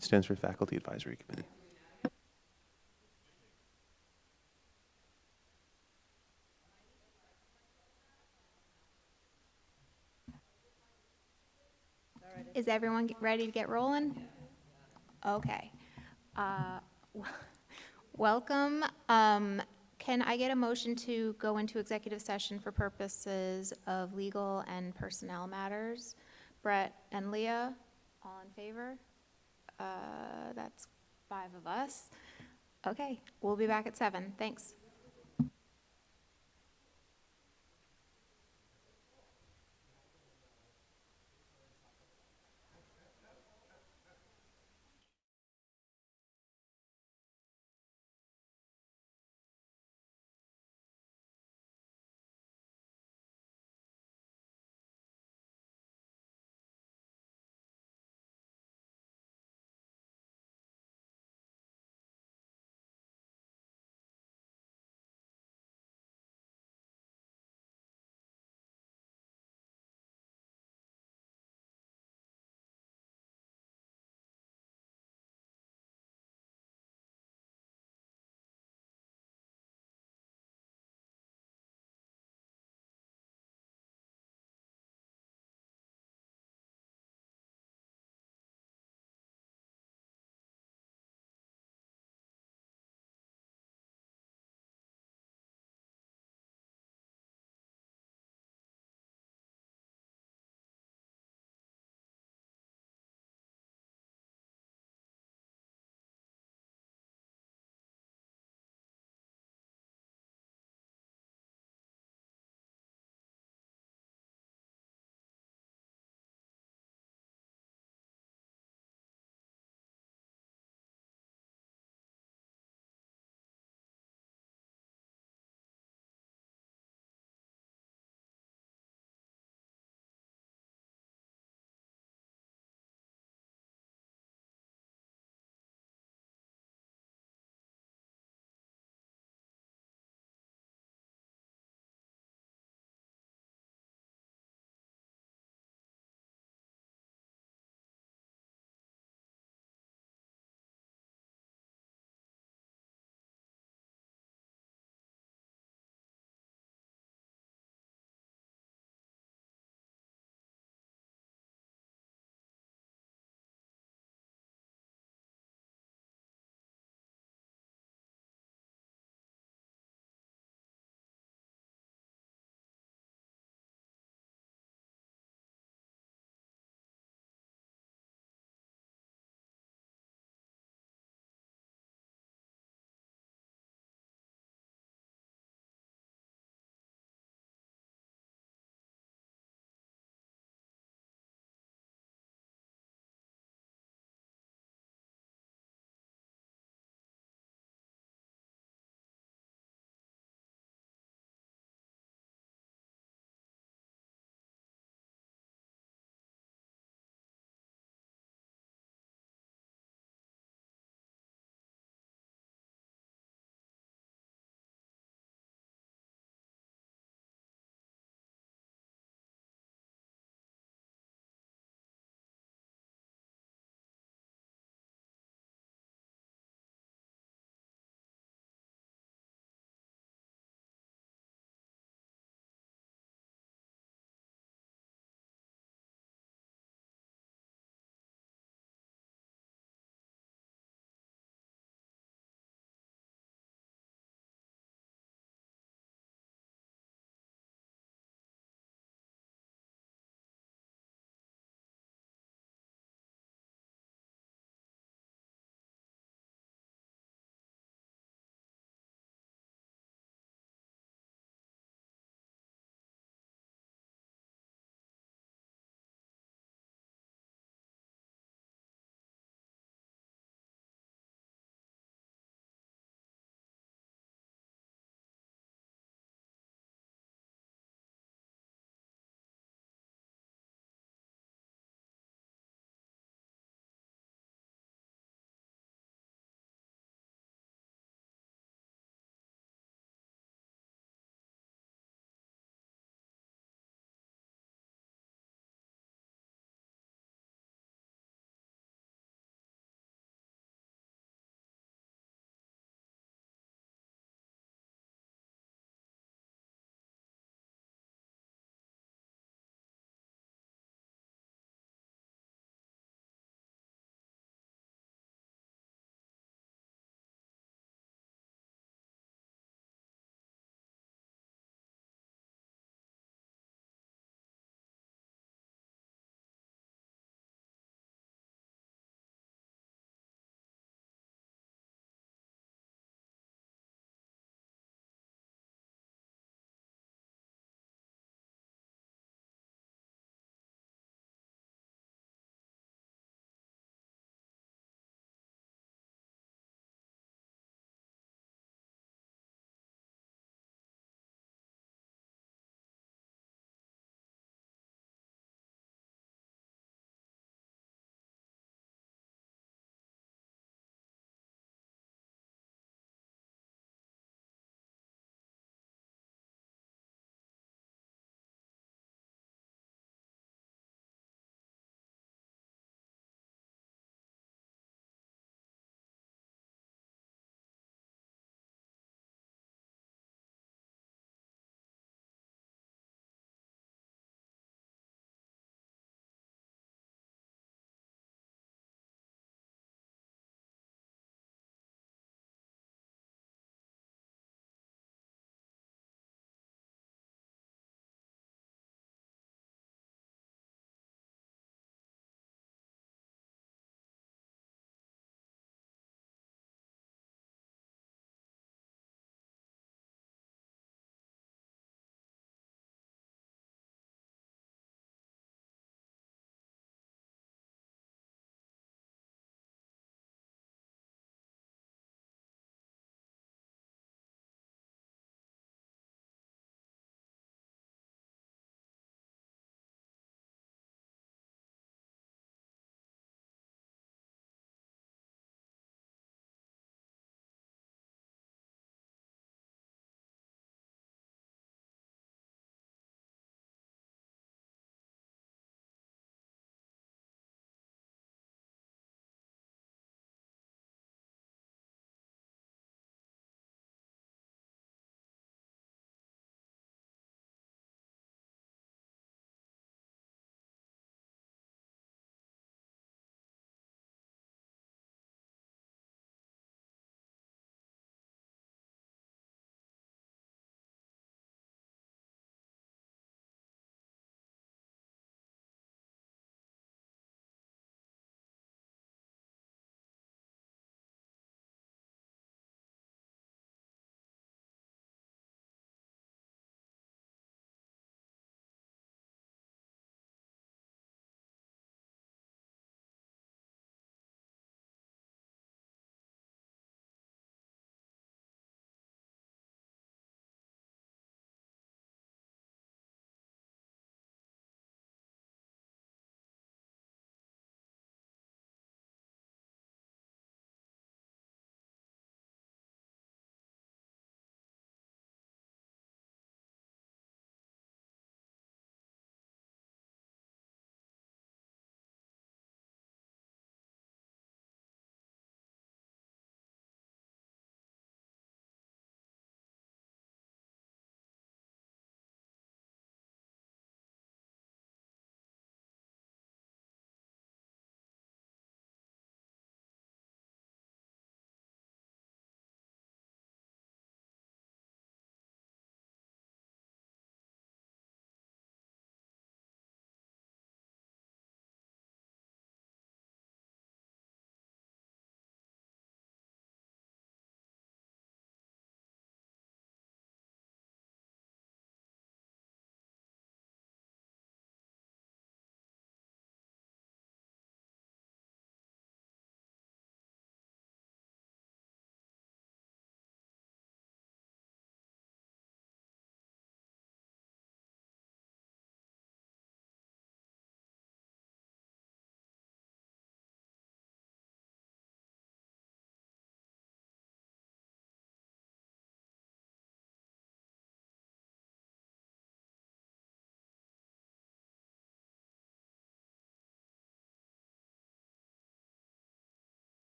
It stands for Faculty Advisory Committee. Is everyone ready to get rolling? Okay. Uh, Welcome. Can I get a motion to go into executive session for purposes of legal and personnel matters? Brett and Leah, all in favor? That's 5 of us. Okay, we'll be back at 7. Thanks.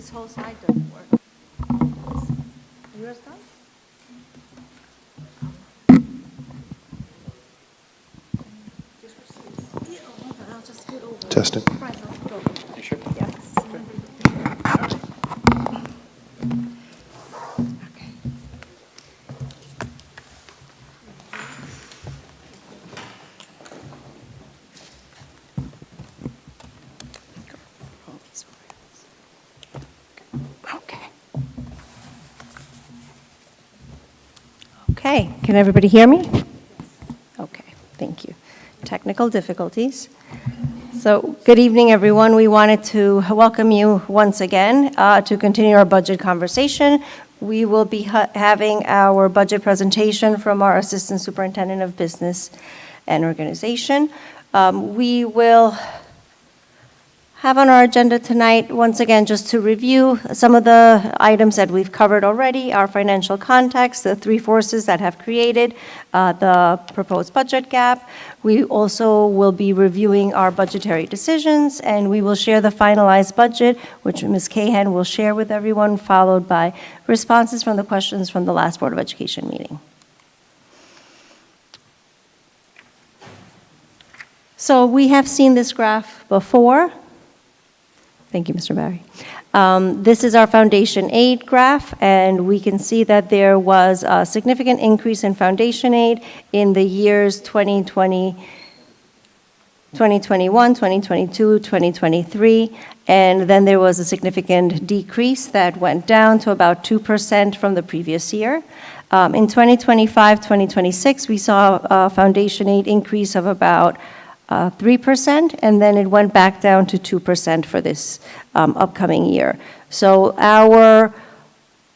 This whole side doesn't work. Yours does? I'll just scoot over. Testing. Right, I'll scoot over. You sure? Yes. Okay. Okay. Okay, can everybody hear me? Okay, thank you. Technical difficulties. So, good evening, everyone. We wanted to welcome you once again to continue our budget conversation. We will be having our budget presentation from our Assistant Superintendent of Business and Organization. We will have on our agenda tonight, once again, just to review some of the items that we've covered already, our financial context, the three forces that have created the proposed budget gap. We also will be reviewing our budgetary decisions, and we will share the finalized budget, which Ms. Cahan will share with everyone, followed by responses from the questions from the last Board of Education meeting. So we have seen this graph before. Thank you, Mr. Barry. This is our foundation aid graph, and we can see that there was a significant increase in foundation aid in the years 2020, 2021, 2022, 2023, and then there was a significant decrease that went down to about 2% from the previous year. In 2025, 2026, we saw a foundation aid increase of about 3%, and then it went back down to 2% for this upcoming year. So our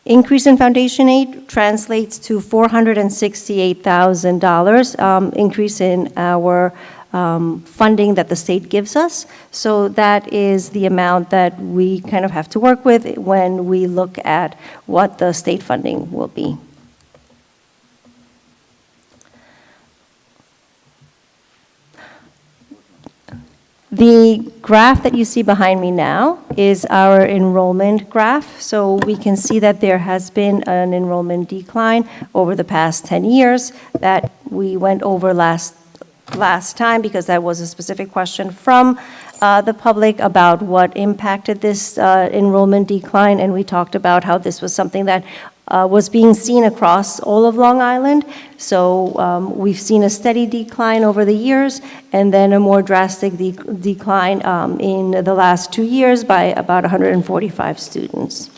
increase in foundation aid translates to $468,000 increase in our funding that the state gives us. So that is the amount that we kind of have to work with when we look at what the state funding will be. The graph that you see behind me now is our enrollment graph. So we can see that there has been an enrollment decline over the past 10 years that we went over last time, because that was a specific question from the public about what impacted this enrollment decline, and we talked about how this was something that was being seen across all of Long Island. So we've seen a steady decline over the years, and then a more drastic decline in the last 2 years by about 145 students.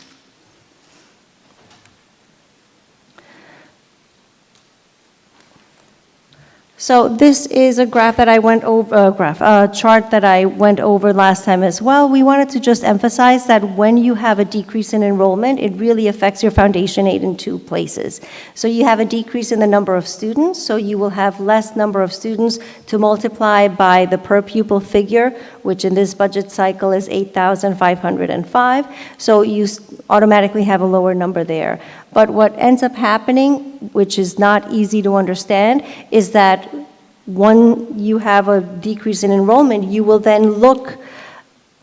So this is a graph that I went over, a chart that I went over last time as well. We wanted to just emphasize that when you have a decrease in enrollment, it really affects your foundation aid in two places. So you have a decrease in the number of students, so you will have less number of students to multiply by the per pupil figure, which in this budget cycle is 8,505. So you automatically have a lower number there. But what ends up happening, which is not easy to understand, is that when you have a decrease in enrollment, you will then look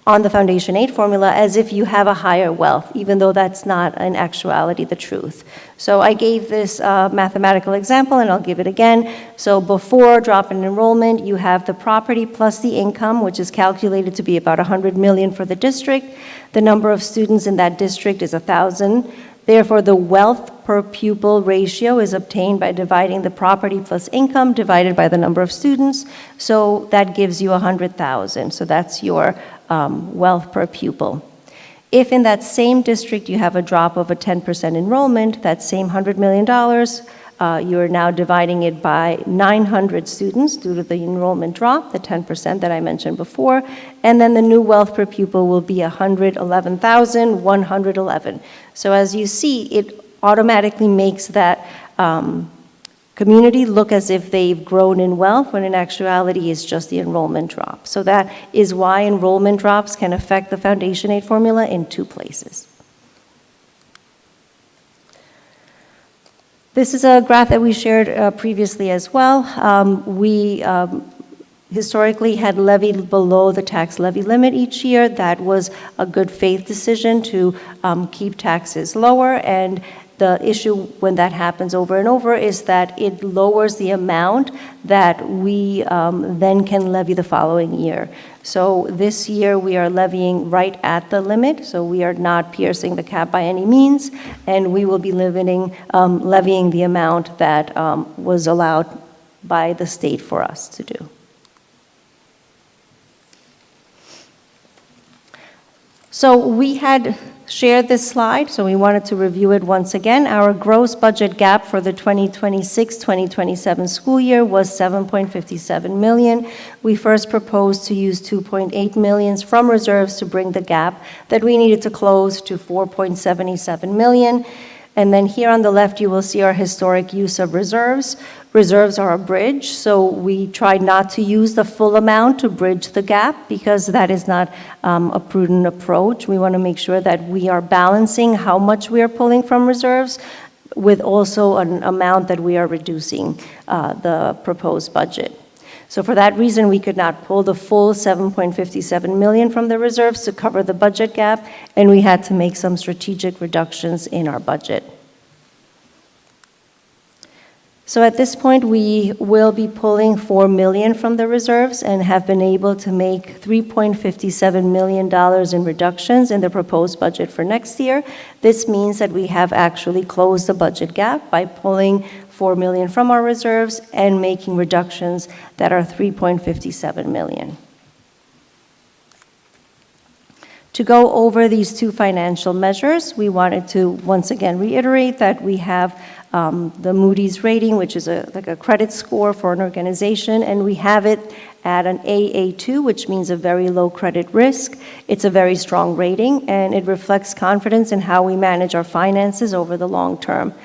on the foundation aid formula as if you have a higher wealth, even though that's not in actuality the truth. So I gave this mathematical example, and I'll give it again. So before drop in enrollment, you have the property plus the income, which is calculated to be about $100 million for the district. The number of students in that district is 1,000. Therefore, the wealth per pupil ratio is obtained by dividing the property plus income divided by the number of students. So that gives you 100,000. So that's your wealth per pupil. If in that same district you have a drop of a 10% enrollment, that same $100 million, you're now dividing it by 900 students due to the enrollment drop, the 10% that I mentioned before, and then the new wealth per pupil will be 111,111. So as you see, it automatically makes that community look as if they've grown in wealth, when in actuality it's just the enrollment drop. So that is why enrollment drops can affect the foundation aid formula in two places. This is a graph that we shared previously as well. We historically had levied below the tax levy limit each year. That was a good faith decision to keep taxes lower, and the issue when that happens over and over is that it lowers the amount that we then can levy the following year. So this year we are levying right at the limit, so we are not piercing the cap by any means, and we will be levying the amount that was allowed by the state for us to do. So we had shared this slide, so we wanted to review it once again. Our gross budget gap for the 2026-2027 school year was $7.57 million. We first proposed to use $2.8 million from reserves to bring the gap that we needed to close to $4.77 million. And then here on the left, you will see our historic use of reserves. Reserves are a bridge, so we tried not to use the full amount to bridge the gap because that is not a prudent approach. We want to make sure that we are balancing how much we are pulling from reserves with also an amount that we are reducing the proposed budget. So for that reason, we could not pull the full $7.57 million from the reserves to cover the budget gap, and we had to make some strategic reductions in our budget. So at this point, we will be pulling $4 million from the reserves and have been able to make $3.57 million in reductions in the proposed budget for next year. This means that we have actually closed the budget gap by pulling $4 million from our reserves and making reductions that are $3.57 million. To go over these two financial measures, we wanted to once again reiterate that we have the Moody's rating, which is like a credit score for an organization, and we have it at an AA2, which means a very low credit risk. It's a very strong rating, and it reflects confidence in how we manage our finances over the long term.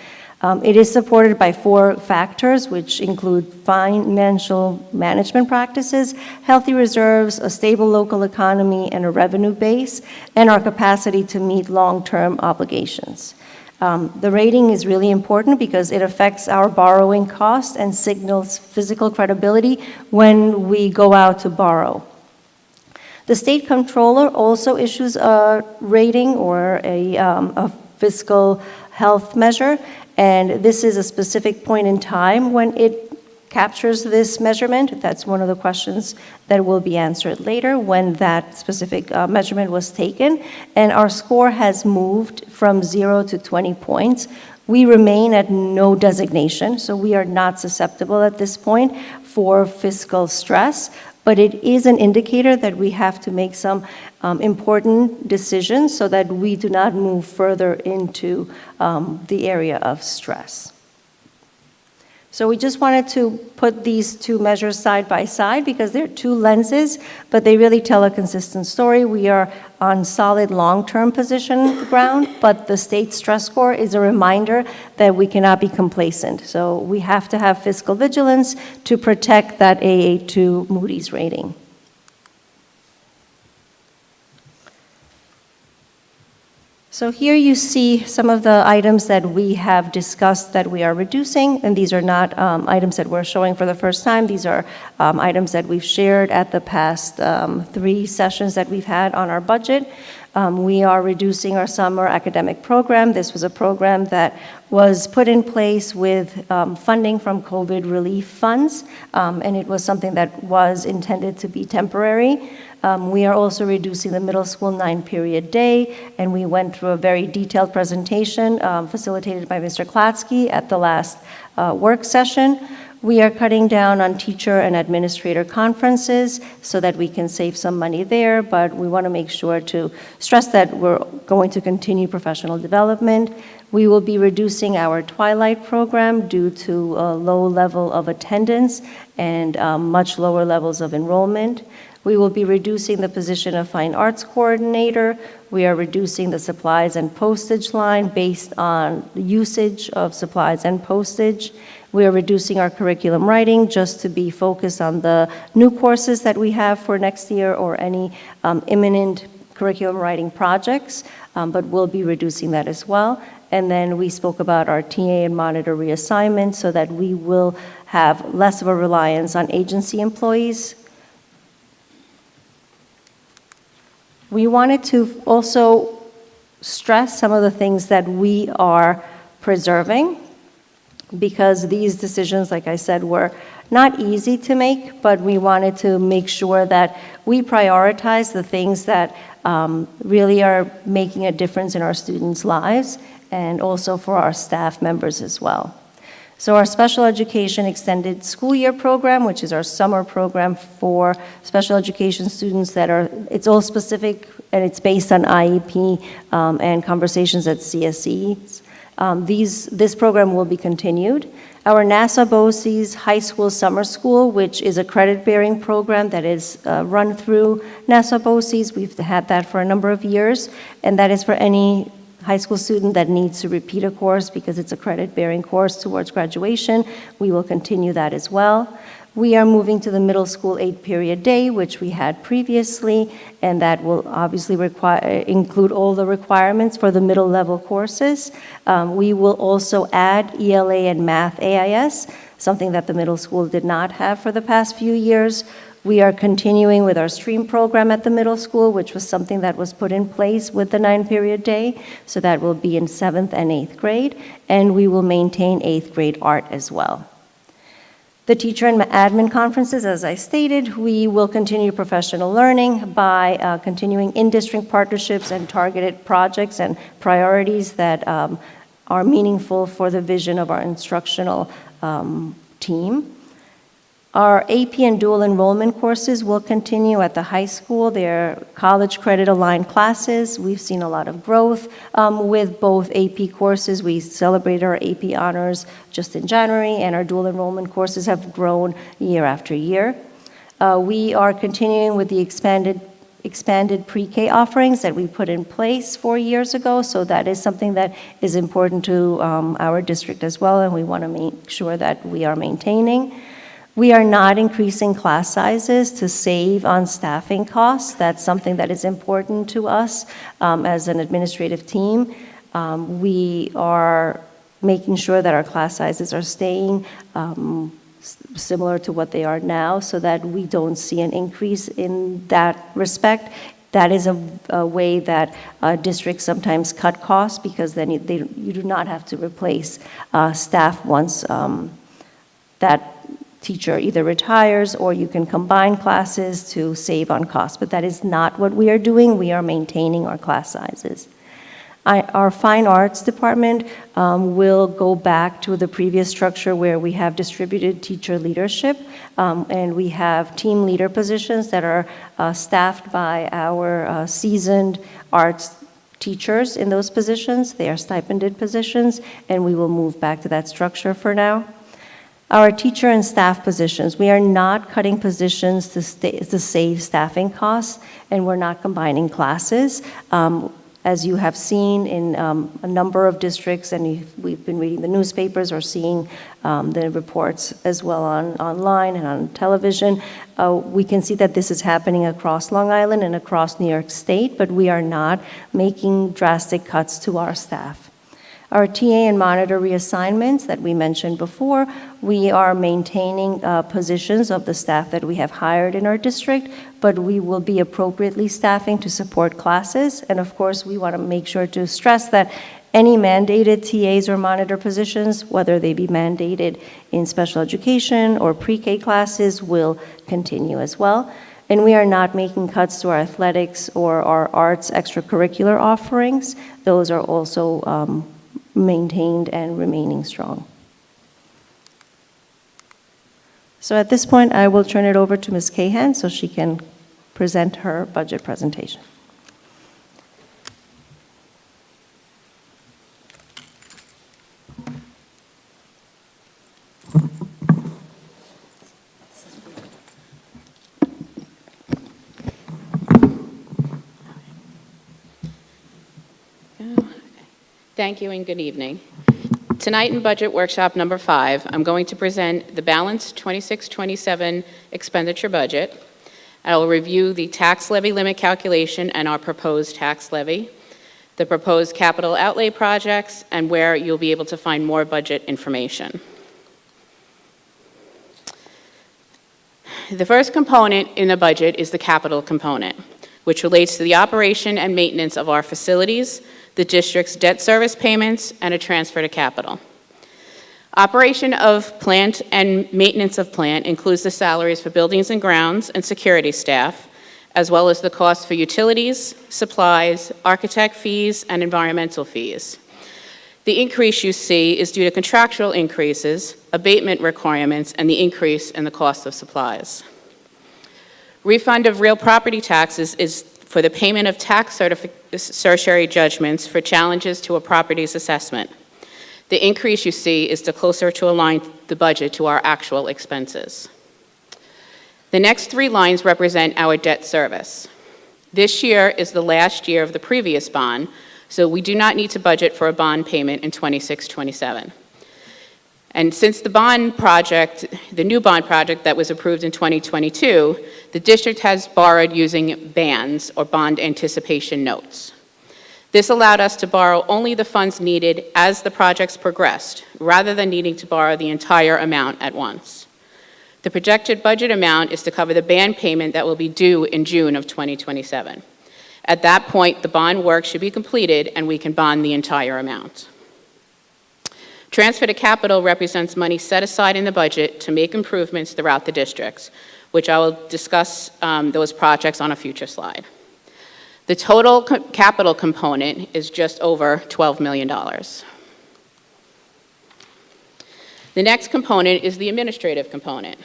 It is supported by 4 factors, which include financial management practices, healthy reserves, a stable local economy, and a revenue base, and our capacity to meet long-term obligations. The rating is really important because it affects our borrowing costs and signals physical credibility when we go out to borrow. The state comptroller also issues a rating or a fiscal health measure, and this is a specific point in time when it captures this measurement. That's one of the questions that will be answered later when that specific measurement was taken. And our score has moved from 0 to 20 points. We remain at no designation, so we are not susceptible at this point for fiscal stress, but it is an indicator that we have to make some important decisions so that we do not move further into the area of stress. So we just wanted to put these two measures side by side because they're two lenses, but they really tell a consistent story. We are on solid long-term position ground, but the state stress score is a reminder that we cannot be complacent. So we have to have fiscal vigilance to protect that AA2 Moody's rating. So here you see some of the items that we have discussed that we are reducing, and these are not items that we're showing for the first time. These are items that we've shared at the past 3 sessions that we've had on our budget. We are reducing our summer academic program. This was a program that was put in place with funding from COVID relief funds, and it was something that was intended to be temporary. We are also reducing the middle school 9-period day, and we went through a very detailed presentation facilitated by Mr. Klatsky at the last work session. We are cutting down on teacher and administrator conferences so that we can save some money there, but we want to make sure to stress that we're going to continue professional development. We will be reducing our Twilight program due to a low level of attendance and much lower levels of enrollment. We will be reducing the position of Fine Arts Coordinator. We are reducing the supplies and postage line based on usage of supplies and postage. We are reducing our curriculum writing just to be focused on the new courses that we have for next year or any imminent curriculum writing projects, but we'll be reducing that as well. And then we spoke about our TA and monitor reassignment so that we will have less of a reliance on agency employees. We wanted to also stress some of the things that we are preserving, because these decisions, like I said, were not easy to make, but we wanted to make sure that we prioritize the things that really are making a difference in our students' lives, and also for our staff members as well. So our special education extended school year program, which is our summer program for special education students it's all specific and it's based on IEP and conversations at CSEs. This program will be continued. Our NASA BOCES High School Summer School, which is a credit-bearing program that is run through NASA BOCES. We've had that for a number of years, and that is for any high school student that needs to repeat a course because it's a credit-bearing course towards graduation. We will continue that as well. We are moving to the middle school 8-period day, which we had previously, and that will obviously include all the requirements for the middle level courses. We will also add ELA and Math AIS, something that the middle school did not have for the past few years. We are continuing with our STREAM program at the middle school, which was something that was put in place with the 9-period day, so that will be in 7th and 8th grade, and we will maintain 8th grade art as well. The teacher and admin conferences, as I stated, we will continue professional learning by continuing in-district partnerships and targeted projects and priorities that are meaningful for the vision of our instructional team. Our AP and dual enrollment courses will continue at the high school. They're college credit aligned classes. We've seen a lot of growth with both AP courses. We celebrated our AP honors just in January, and our dual enrollment courses have grown year after year. We are continuing with the expanded pre-K offerings that we put in place 4 years ago, so that is something that is important to our district as well, and we want to make sure that we are maintaining. We are not increasing class sizes to save on staffing costs. That's something that is important to us as an administrative team. We are making sure that our class sizes are staying similar to what they are now, so that we don't see an increase in that respect. That is a way that districts sometimes cut costs, because then you do not have to replace staff once that teacher either retires, or you can combine classes to save on costs. But that is not what we are doing. We are maintaining our class sizes. Our fine arts department will go back to the previous structure where we have distributed teacher leadership, and we have team leader positions that are staffed by our seasoned arts teachers in those positions. They are stipended positions, and we will move back to that structure for now. Our teacher and staff positions, we are not cutting positions to save staffing costs, and we're not combining classes. As you have seen in a number of districts, and we've been reading the newspapers or seeing the reports as well online and on television, we can see that this is happening across Long Island and across New York State, but we are not making drastic cuts to our staff. Our TA and monitor reassignments that we mentioned before, we are maintaining positions of the staff that we have hired in our district, but we will be appropriately staffing to support classes. And of course, we want to make sure to stress that any mandated TAs or monitor positions, whether they be mandated in special education or pre-K classes, will continue as well. And we are not making cuts to our athletics or our arts extracurricular offerings. Those are also maintained and remaining strong. So at this point, I will turn it over to Ms. Cahan so she can present her budget presentation. Thank you and good evening. Tonight in Budget Workshop number 5, I'm going to present the balanced 26-27 expenditure budget. I will review the tax levy limit calculation and our proposed tax levy, the proposed capital outlay projects, and where you'll be able to find more budget information. The first component in the budget is the capital component. which relates to the operation and maintenance of our facilities, the district's debt service payments, and a transfer to capital. Operation of plant and maintenance of plant includes the salaries for buildings and grounds and security staff, as well as the costs for utilities, supplies, architect fees, and environmental fees. The increase you see is due to contractual increases, abatement requirements, and the increase in the cost of supplies. Refund of real property taxes is for the payment of tax certiorari judgments for challenges to a property's assessment. The increase you see is to closer to align the budget to our actual expenses. The next three lines represent our debt service. This year is the last year of the previous bond, so we do not need to budget for a bond payment in 26-27. And since the bond project, the new bond project that was approved in 2022, the district has borrowed using bands or bond anticipation notes. This allowed us to borrow only the funds needed as the projects progressed, rather than needing to borrow the entire amount at once. The projected budget amount is to cover the band payment that will be due in June of 2027. At that point, the bond work should be completed and we can bond the entire amount. Transfer to capital represents money set aside in the budget to make improvements throughout the districts, which I will discuss those projects on a future slide. The total capital component is just over $12 million. The next component is the administrative component,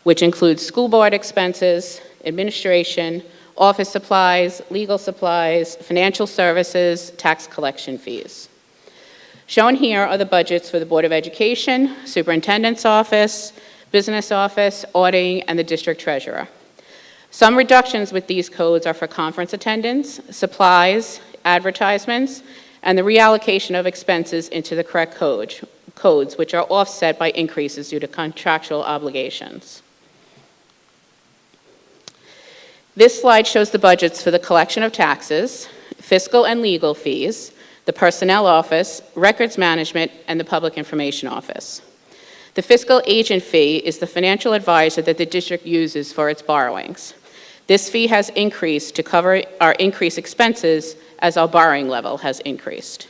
which includes school board expenses, administration, office supplies, legal supplies, financial services, tax collection fees. Shown here are the budgets for the Board of Education, Superintendent's Office, Business Office, Auditing, and the District Treasurer. Some reductions with these codes are for conference attendance, supplies, advertisements, and the reallocation of expenses into the correct codes, which are offset by increases due to contractual obligations. This slide shows the budgets for the collection of taxes, fiscal and legal fees, the Personnel Office, Records Management, and the Public Information Office. The fiscal agent fee is the financial advisor that the district uses for its borrowings. This fee has increased to cover our increased expenses as our borrowing level has increased.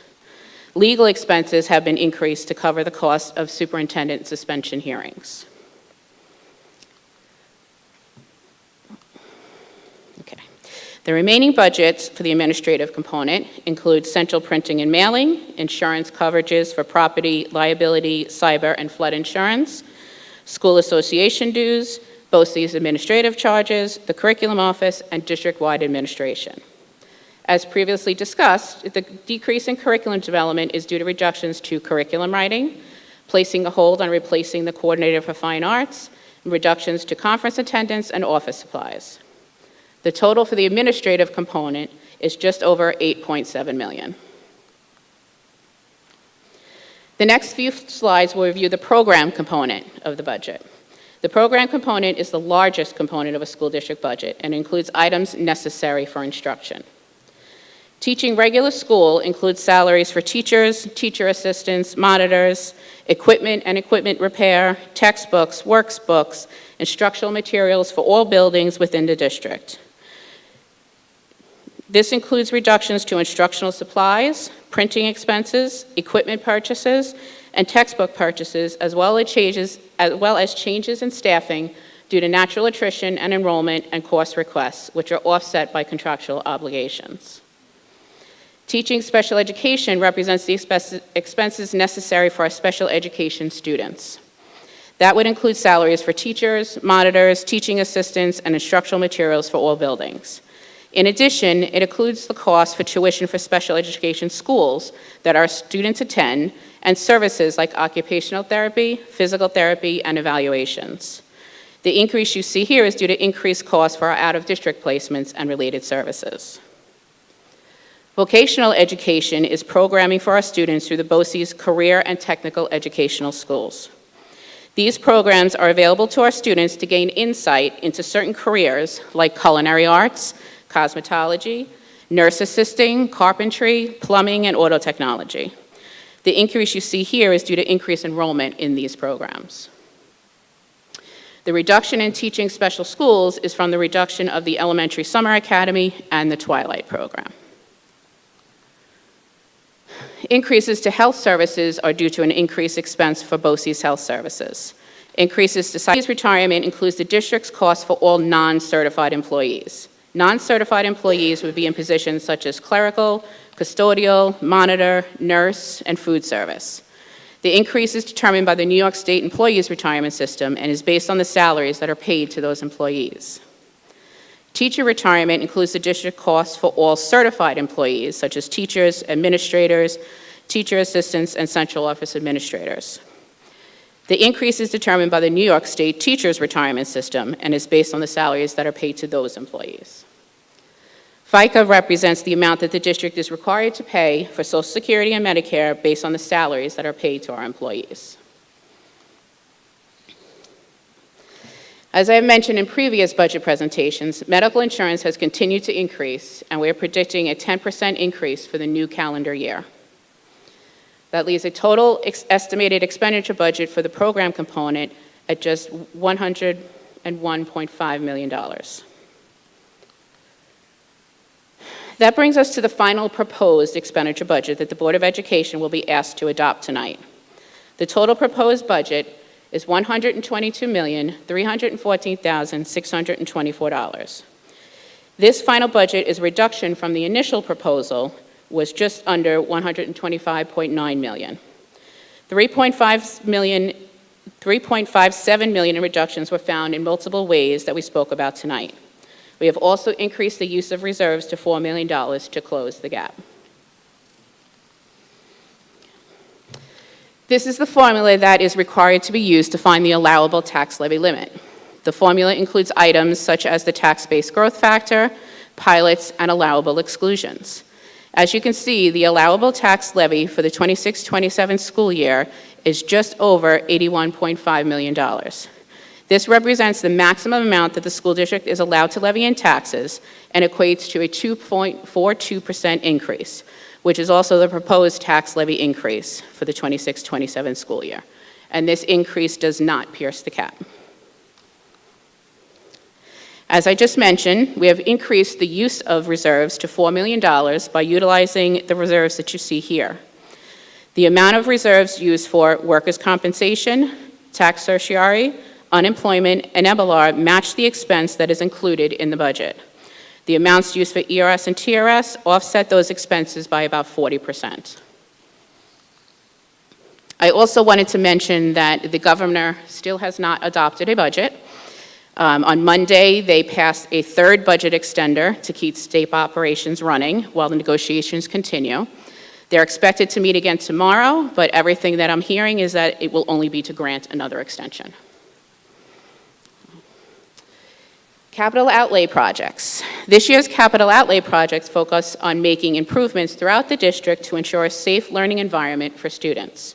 Legal expenses have been increased to cover the cost of superintendent suspension hearings. The remaining budgets for the administrative component include central printing and mailing, insurance coverages for property, liability, cyber, and flood insurance, school association dues, BOCES administrative charges, the curriculum office, and district-wide administration. As previously discussed, the decrease in curriculum development is due to reductions to curriculum writing, placing a hold on replacing the coordinator for fine arts, and reductions to conference attendance and office supplies. The total for the administrative component is just over $8.7 million. The next few slides will review the program component of the budget. The program component is the largest component of a school district budget and includes items necessary for instruction. Teaching regular school includes salaries for teachers, teacher assistants, monitors, equipment and equipment repair, textbooks, workbooks, instructional materials for all buildings within the district. This includes reductions to instructional supplies, printing expenses, equipment purchases, and textbook purchases, as well as changes in staffing due to natural attrition and enrollment and course requests, which are offset by contractual obligations. Teaching special education represents the expenses necessary for our special education students. That would include salaries for teachers, monitors, teaching assistants, and instructional materials for all buildings. In addition, it includes the cost for tuition for special education schools that our students attend and services like occupational therapy, physical therapy, and evaluations. The increase you see here is due to increased costs for our out-of-district placements and related services. Vocational education is programming for our students through the BOCES career and technical educational schools. These programs are available to our students to gain insight into certain careers like culinary arts, cosmetology, nurse assisting, carpentry, plumbing, and auto technology. The increase you see here is due to increased enrollment in these programs. The reduction in teaching special schools is from the reduction of the Elementary Summer Academy and the Twilight program. Increases to health services are due to an increased expense for BOCES Health Services. Increases to science retirement includes the district's cost for all non-certified employees. Non-certified employees would be in positions such as clerical, custodial, monitor, nurse, and food service. The increase is determined by the New York State Employees Retirement System and is based on the salaries that are paid to those employees. Teacher retirement includes the district costs for all certified employees, such as teachers, administrators, teacher assistants, and central office administrators. The increase is determined by the New York State Teachers Retirement System and is based on the salaries that are paid to those employees. FICA represents the amount that the district is required to pay for Social Security and Medicare based on the salaries that are paid to our employees. As I have mentioned in previous budget presentations, medical insurance has continued to increase, and we are predicting a 10% increase for the new calendar year. That leaves a total estimated expenditure budget for the program component at just $101.5 million. That brings us to the final proposed expenditure budget that the Board of Education will be asked to adopt tonight. The total proposed budget is $122,314,624. This final budget is a reduction from the initial proposal, was just under $125.9 million. $3.57 million in reductions were found in multiple ways that we spoke about tonight. We have also increased the use of reserves to $4 million to close the gap. This is the formula that is required to be used to find the allowable tax levy limit. The formula includes items such as the tax-based growth factor, pilots, and allowable exclusions. As you can see, the allowable tax levy for the 26-27 school year is just over $81.5 million. This represents the maximum amount that the school district is allowed to levy in taxes and equates to a 2.42% increase, which is also the proposed tax levy increase for the 26-27 school year. And this increase does not pierce the cap. As I just mentioned, we have increased the use of reserves to $4 million by utilizing the reserves that you see here. The amount of reserves used for workers' compensation, tax certiorari, unemployment, and MLR match the expense that is included in the budget. The amounts used for ERS and TRS offset those expenses by about 40%. I also wanted to mention that the governor still has not adopted a budget. On Monday, they passed a third budget extender to keep state operations running while the negotiations continue. They're expected to meet again tomorrow, but everything that I'm hearing is that it will only be to grant another extension. Capital outlay projects. This year's capital outlay projects focus on making improvements throughout the district to ensure a safe learning environment for students.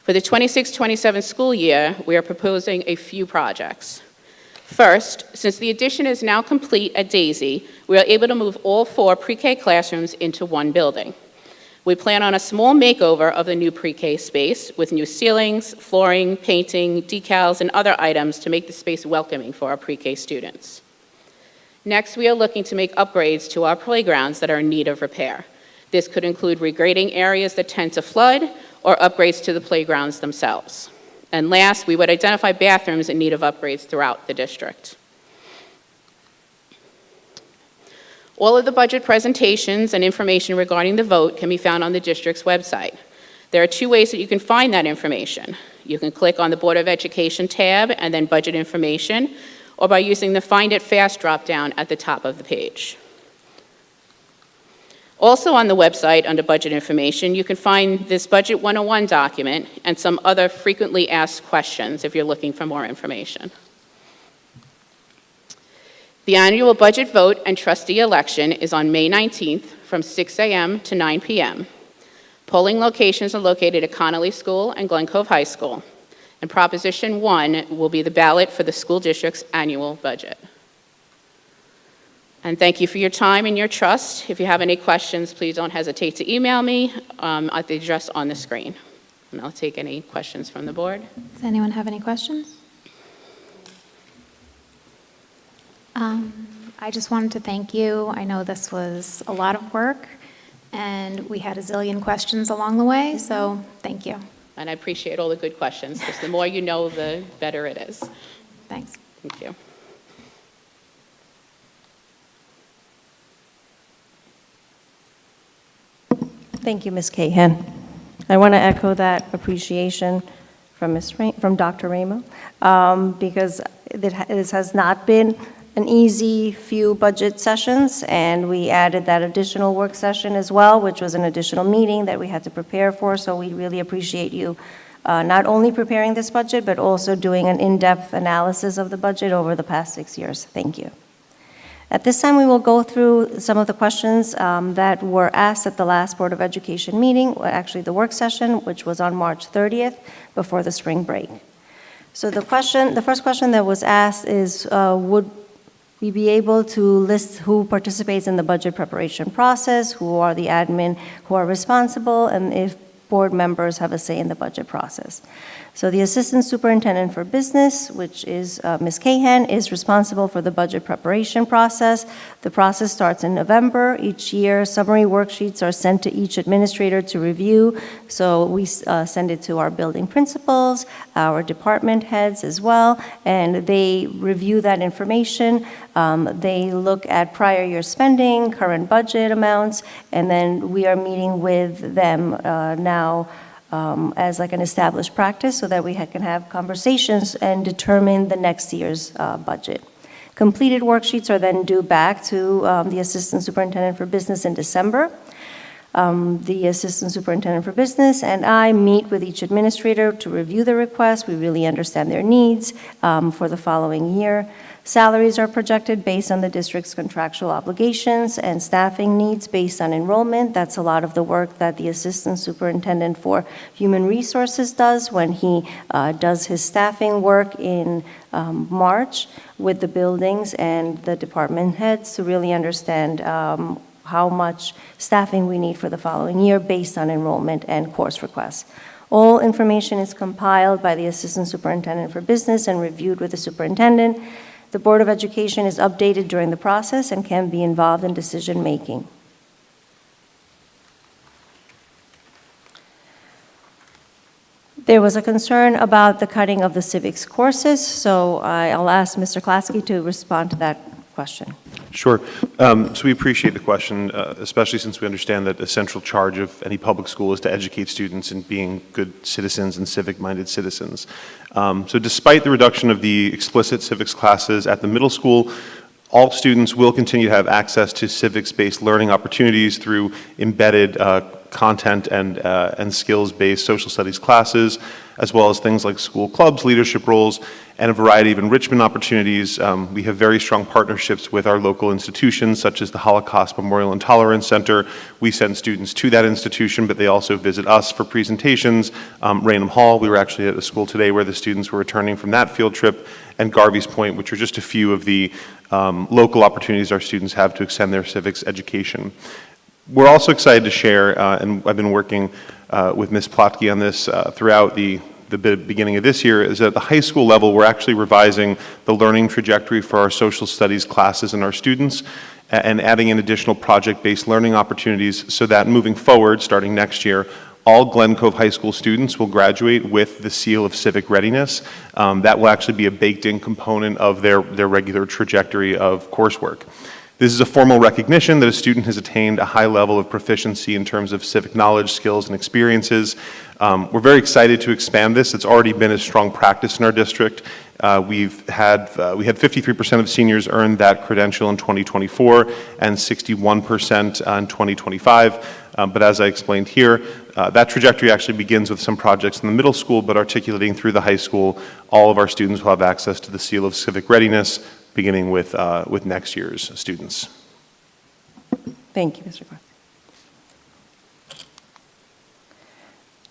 For the 26-27 school year, we are proposing a few projects. First, since the addition is now complete at Daisy, we are able to move all 4 pre-K classrooms into one building. We plan on a small makeover of the new pre-K space with new ceilings, flooring, painting, decals, and other items to make the space welcoming for our pre-K students. Next, we are looking to make upgrades to our playgrounds that are in need of repair. This could include regrading areas that tend to flood or upgrades to the playgrounds themselves. And last, we would identify bathrooms in need of upgrades throughout the district. All of the budget presentations and information regarding the vote can be found on the district's website. There are 2 ways that you can find that information. You can click on the Board of Education tab and then Budget Information, or by using the Find It Fast drop-down at the top of the page. Also on the website under Budget Information, you can find this Budget 101 document and some other frequently asked questions if you're looking for more information. The annual budget vote and trustee election is on May 19th from 6 a.m. to 9 p.m. Polling locations are located at Connolly School and Glen Cove High School. And Proposition 1 will be the ballot for the school district's annual budget. And thank you for your time and your trust. If you have any questions, please don't hesitate to email me at the address on the screen. And I'll take any questions from the board. Does anyone have any questions? I just wanted to thank you. I know this was a lot of work, and we had a zillion questions along the way, so thank you. And I appreciate all the good questions, because the more you know, the better it is. Thanks. Thank you. Thank you, Ms. Cahan. I want to echo that appreciation from from Dr. Ramo, because this has not been an easy few budget sessions, and we added that additional work session as well, which was an additional meeting that we had to prepare for, so we really appreciate you not only preparing this budget, but also doing an in-depth analysis of the budget over the past 6 years. Thank you. At this time, we will go through some of the questions that were asked at the last Board of Education meeting, actually the work session, which was on March 30th, before the spring break. So the first question that was asked is, would we be able to list who participates in the budget preparation process, who are the admin who are responsible, and if board members have a say in the budget process? So the Assistant Superintendent for Business, which is Ms. Cahan, is responsible for the budget preparation process. The process starts in November. Each year, summary worksheets are sent to each administrator to review. So we send it to our building principals, our department heads as well, and they review that information. They look at prior year spending, current budget amounts, and then we are meeting with them now as like an established practice so that we can have conversations and determine the next year's budget. Completed worksheets are then due back to the Assistant Superintendent for Business in December. The Assistant Superintendent for Business and I meet with each administrator to review the request. We really understand their needs for the following year. Salaries are projected based on the district's contractual obligations and staffing needs based on enrollment. That's a lot of the work that the Assistant Superintendent for Human Resources does when he does his staffing work in March with the buildings and the department heads to really understand how much staffing we need for the following year based on enrollment and course requests. All information is compiled by the Assistant Superintendent for Business and reviewed with the superintendent. The Board of Education is updated during the process and can be involved in decision-making. There was a concern about the cutting of the civics courses, so I'll ask Mr. Klasky to respond to that question. Sure. So we appreciate the question, especially since we understand that a central charge of any public school is to educate students in being good citizens and civic-minded citizens. So despite the reduction of the explicit civics classes at the middle school, all students will continue to have access to civics-based learning opportunities through embedded content and skills-based social studies classes, as well as things like school clubs, leadership roles, and a variety of enrichment opportunities. We have very strong partnerships with our local institutions, such as the Holocaust Memorial and Tolerance Center. We send students to that institution, but they also visit us for presentations. Raynham Hall, we were actually at a school today where the students were returning from that field trip, and Garvey's Point, which are just a few of the local opportunities our students have to extend their civics education. We're also excited to share, and I've been working with Ms. Plotke on this throughout the beginning of this year, is that at the high school level, we're actually revising the learning trajectory for our social studies classes and our students, and adding in additional project-based learning opportunities so that moving forward, starting next year, all Glen Cove High School students will graduate with the seal of civic readiness. That will actually be a baked-in component of their regular trajectory of coursework. This is a formal recognition that a student has attained a high level of proficiency in terms of civic knowledge, skills, and experiences. We're very excited to expand this. It's already been a strong practice in our district. We had 53% of seniors earn that credential in 2024 and 61% in 2025. But as I explained here, that trajectory actually begins with some projects in the middle school, but articulating through the high school, all of our students will have access to the seal of civic readiness, beginning with next year's students. Thank you, Mr. Clark.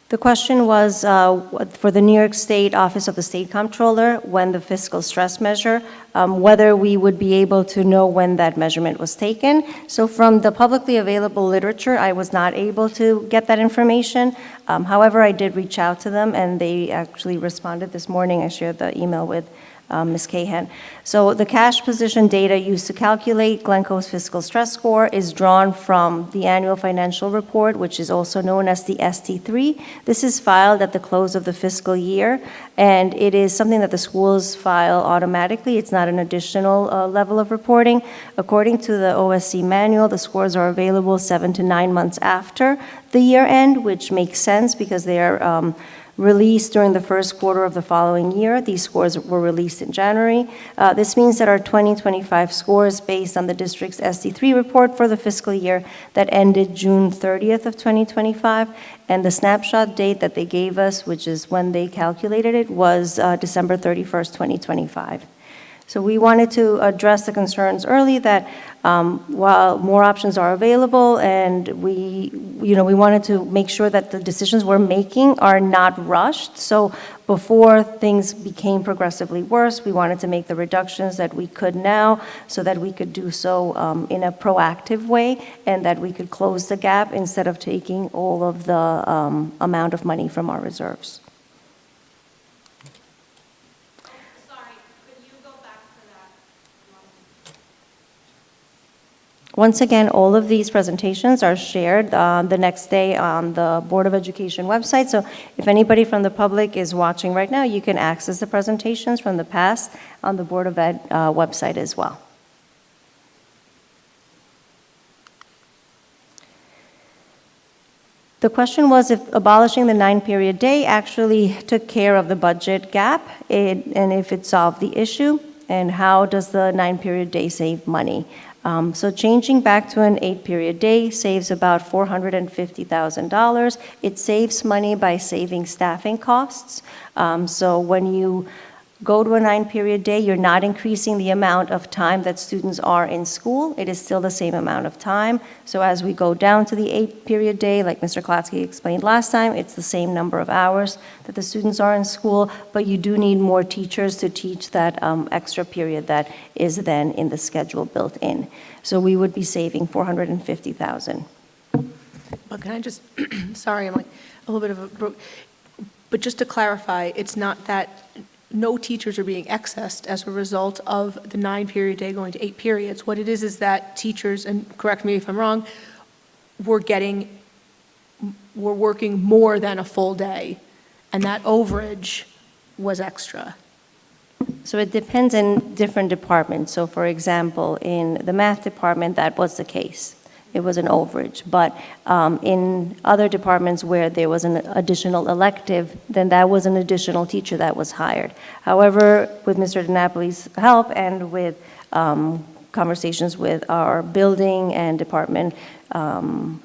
The question was for the New York State Office of the State Comptroller, when the fiscal stress measure, whether we would be able to know when that measurement was taken. So from the publicly available literature, I was not able to get that information. However, I did reach out to them, and they actually responded this morning. I shared the email with Ms. Cahan. So the cash position data used to calculate Glen Cove's fiscal stress score is drawn from the annual financial report, which is also known as the ST3. This is filed at the close of the fiscal year, and it is something that the schools file automatically. It's not an additional level of reporting. According to the OSC manual, the scores are available 7 to 9 months after the year end, which makes sense because they are released during the first quarter of the following year. These scores were released in January. This means that our 2025 scores based on the district's SD3 report for the fiscal year that ended June 30th of 2025, and the snapshot date that they gave us, which is when they calculated it, was December 31st, 2025. So we wanted to address the concerns early that while more options are available, and we wanted to make sure that the decisions we're making are not rushed. So before things became progressively worse, we wanted to make the reductions that we could now so that we could do so in a proactive way and that we could close the gap instead of taking all of the amount of money from our reserves. Once again, all of these presentations are shared the next day on the Board of Education website. So if anybody from the public is watching right now, you can access the presentations from the past on the Board of Ed website as well. The question was if abolishing the 9-period day actually took care of the budget gap and if it solved the issue, and how does the 9-period day save money? So changing back to an 8-period day saves about $450,000. It saves money by saving staffing costs. So when you go to a 9-period day, you're not increasing the amount of time that students are in school. It is still the same amount of time. So as we go down to the 8-period day, like Mr. Klatsky explained last time, it's the same number of hours that the students are in school, but you do need more teachers to teach that extra period that is then in the schedule built in. So we would be saving $450,000. But can I just, sorry, I'm like a little bit of a, but just to clarify, it's not that no teachers are being excessed as a result of the 9-period day going to 8 periods. What it is that teachers, and correct me if I'm wrong, we're working more than a full day, and that overage was extra. So it depends in different departments. So for example, in the math department, that was the case. It was an overage. But in other departments where there was an additional elective, then that was an additional teacher that was hired. However, with Mr. DiNapoli's help and with conversations with our building and department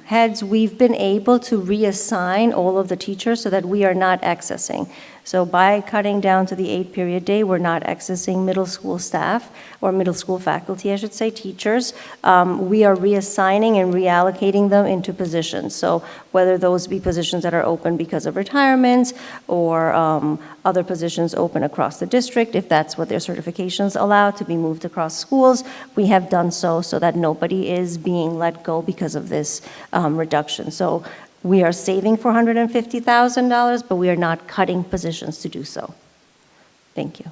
heads, we've been able to reassign all of the teachers so that we are not excessing. So by cutting down to the 8-period day, we're not accessing middle school staff, or middle school faculty, I should say, teachers. We are reassigning and reallocating them into positions. So whether those be positions that are open because of retirements or other positions open across the district, if that's what their certifications allow to be moved across schools, we have done so that nobody is being let go because of this reduction. So we are saving $450,000, but we are not cutting positions to do so. Thank you.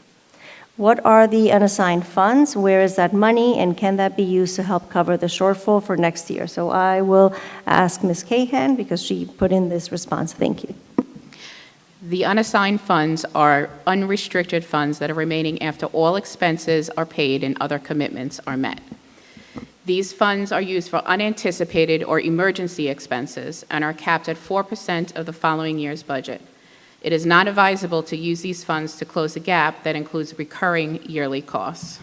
What are the unassigned funds? Where is that money, and can that be used to help cover the shortfall for next year? So I will ask Ms. Cahan because she put in this response. Thank you. The unassigned funds are unrestricted funds that are remaining after all expenses are paid and other commitments are met. These funds are used for unanticipated or emergency expenses and are capped at 4% of the following year's budget. It is not advisable to use these funds to close a gap that includes recurring yearly costs.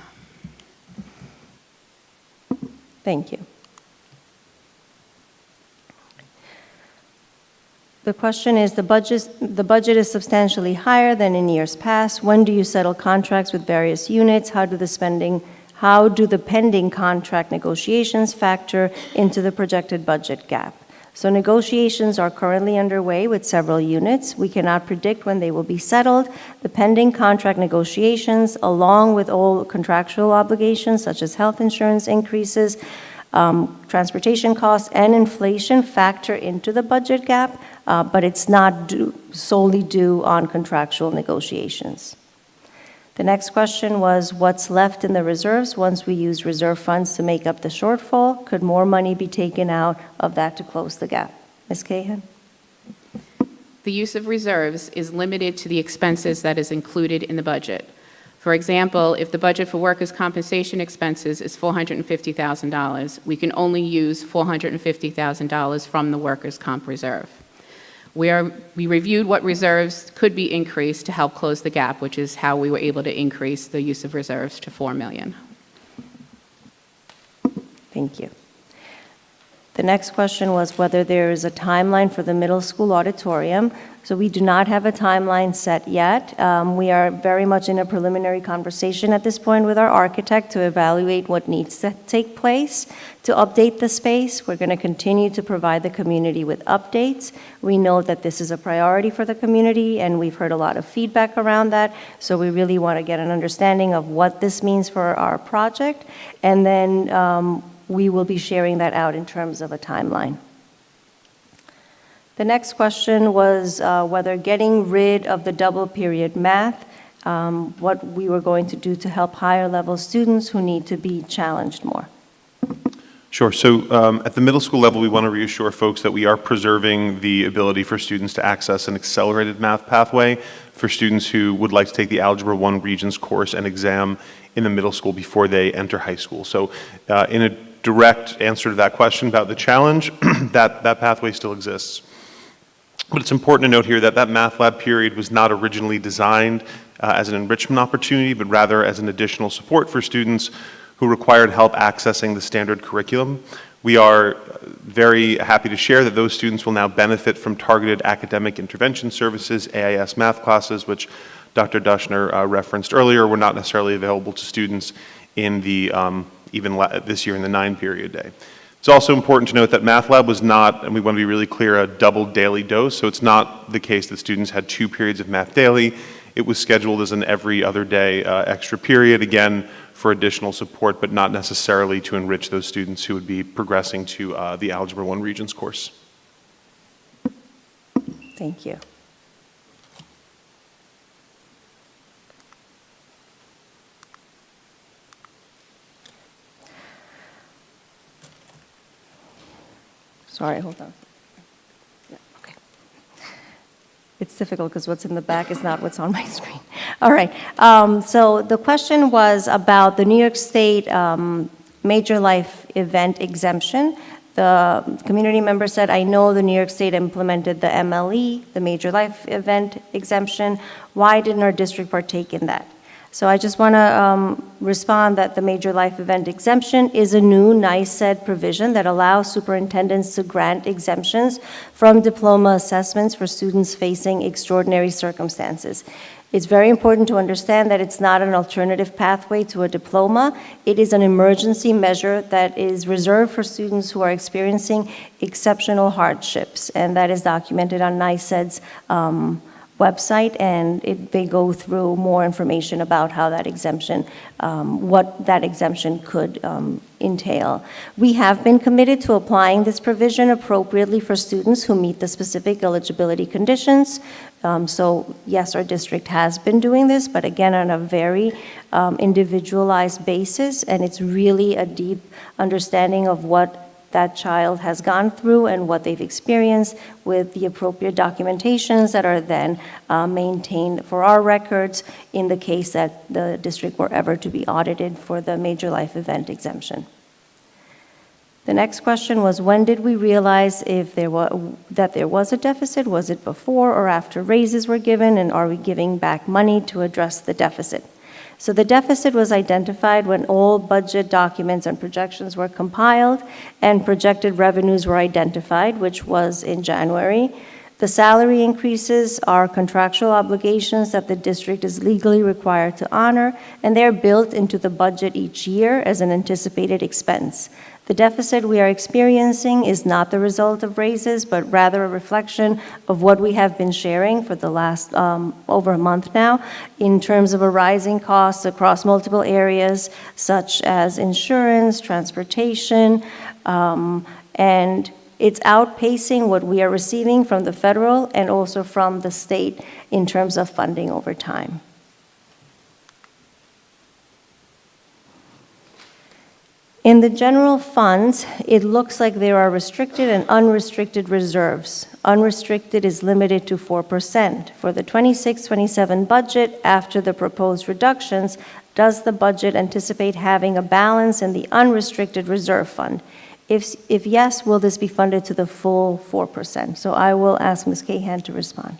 Thank you. The question is, the budget is substantially higher than in years past. When do you settle contracts with various units? How do the pending contract negotiations factor into the projected budget gap? So negotiations are currently underway with several units. We cannot predict when they will be settled. The pending contract negotiations, along with all contractual obligations such as health insurance increases, transportation costs, and inflation factor into the budget gap, but it's not solely due on contractual negotiations. The next question was, what's left in the reserves once we use reserve funds to make up the shortfall? Could more money be taken out of that to close the gap? Ms. Cahan? The use of reserves is limited to the expenses that is included in the budget. For example, if the budget for workers' compensation expenses is $450,000, we can only use $450,000 from the workers' comp reserve. We reviewed what reserves could be increased to help close the gap, which is how we were able to increase the use of reserves to $4 million. Thank you. The next question was whether there is a timeline for the middle school auditorium. So we do not have a timeline set yet. We are very much in a preliminary conversation at this point with our architect to evaluate what needs to take place to update the space. We're going to continue to provide the community with updates. We know that this is a priority for the community, and we've heard a lot of feedback around that. So we really want to get an understanding of what this means for our project, and then we will be sharing that out in terms of a timeline. The next question was whether getting rid of the double period math, what we were going to do to help higher level students who need to be challenged more. Sure. So at the middle school level, we want to reassure folks that we are preserving the ability for students to access an accelerated math pathway for students who would like to take the Algebra 1 Regents course and exam in the middle school before they enter high school. So in a direct answer to that question about the challenge, that pathway still exists. But it's important to note here that that math lab period was not originally designed as an enrichment opportunity, but rather as an additional support for students who required help accessing the standard curriculum. We are very happy to share that those students will now benefit from targeted academic intervention services, AIS math classes, which Dr. Dushner referenced earlier, were not necessarily available to students in the even this year in the 9-period day. It's also important to note that Math Lab was not, and we want to be really clear, a double daily dose, so it's not the case that students had 2 periods of math daily. It was scheduled as an every other day extra period, again, for additional support, but not necessarily to enrich those students who would be progressing to the Algebra 1 Regents course. Thank you. Sorry, hold on. Yeah, okay. It's difficult because what's in the back is not what's on my screen. All right. So the question was about the New York State major life event exemption. The community member said, I know the New York State implemented the MLE, the major life event exemption. Why didn't our district partake in that? So I just want to respond that the major life event exemption is a new NICED provision that allows superintendents to grant exemptions from diploma assessments for students facing extraordinary circumstances. It's very important to understand that it's not an alternative pathway to a diploma. It is an emergency measure that is reserved for students who are experiencing exceptional hardships, and that is documented on NICED's website, and they go through more information about how that exemption, what that exemption could entail. We have been committed to applying this provision appropriately for students who meet the specific eligibility conditions. So yes, our district has been doing this, but again, on a very individualized basis, and it's really a deep understanding of what that child has gone through and what they've experienced with the appropriate documentations that are then maintained for our records in the case that the district were ever to be audited for the major life event exemption. The next question was, when did we realize that there was a deficit? Was it before or after raises were given, and are we giving back money to address the deficit? So the deficit was identified when all budget documents and projections were compiled and projected revenues were identified, which was in January. The salary increases are contractual obligations that the district is legally required to honor, and they're built into the budget each year as an anticipated expense. The deficit we are experiencing is not the result of raises, but rather a reflection of what we have been sharing for the last over a month now in terms of a rising costs across multiple areas, such as insurance, transportation, and it's outpacing what we are receiving from the federal and also from the state in terms of funding over time. In the general funds, it looks like there are restricted and unrestricted reserves. Unrestricted is limited to 4%. For the 26-27 budget, after the proposed reductions, does the budget anticipate having a balance in the unrestricted reserve fund? If yes, will this be funded to the full 4%? So I will ask Ms. Cahan to respond.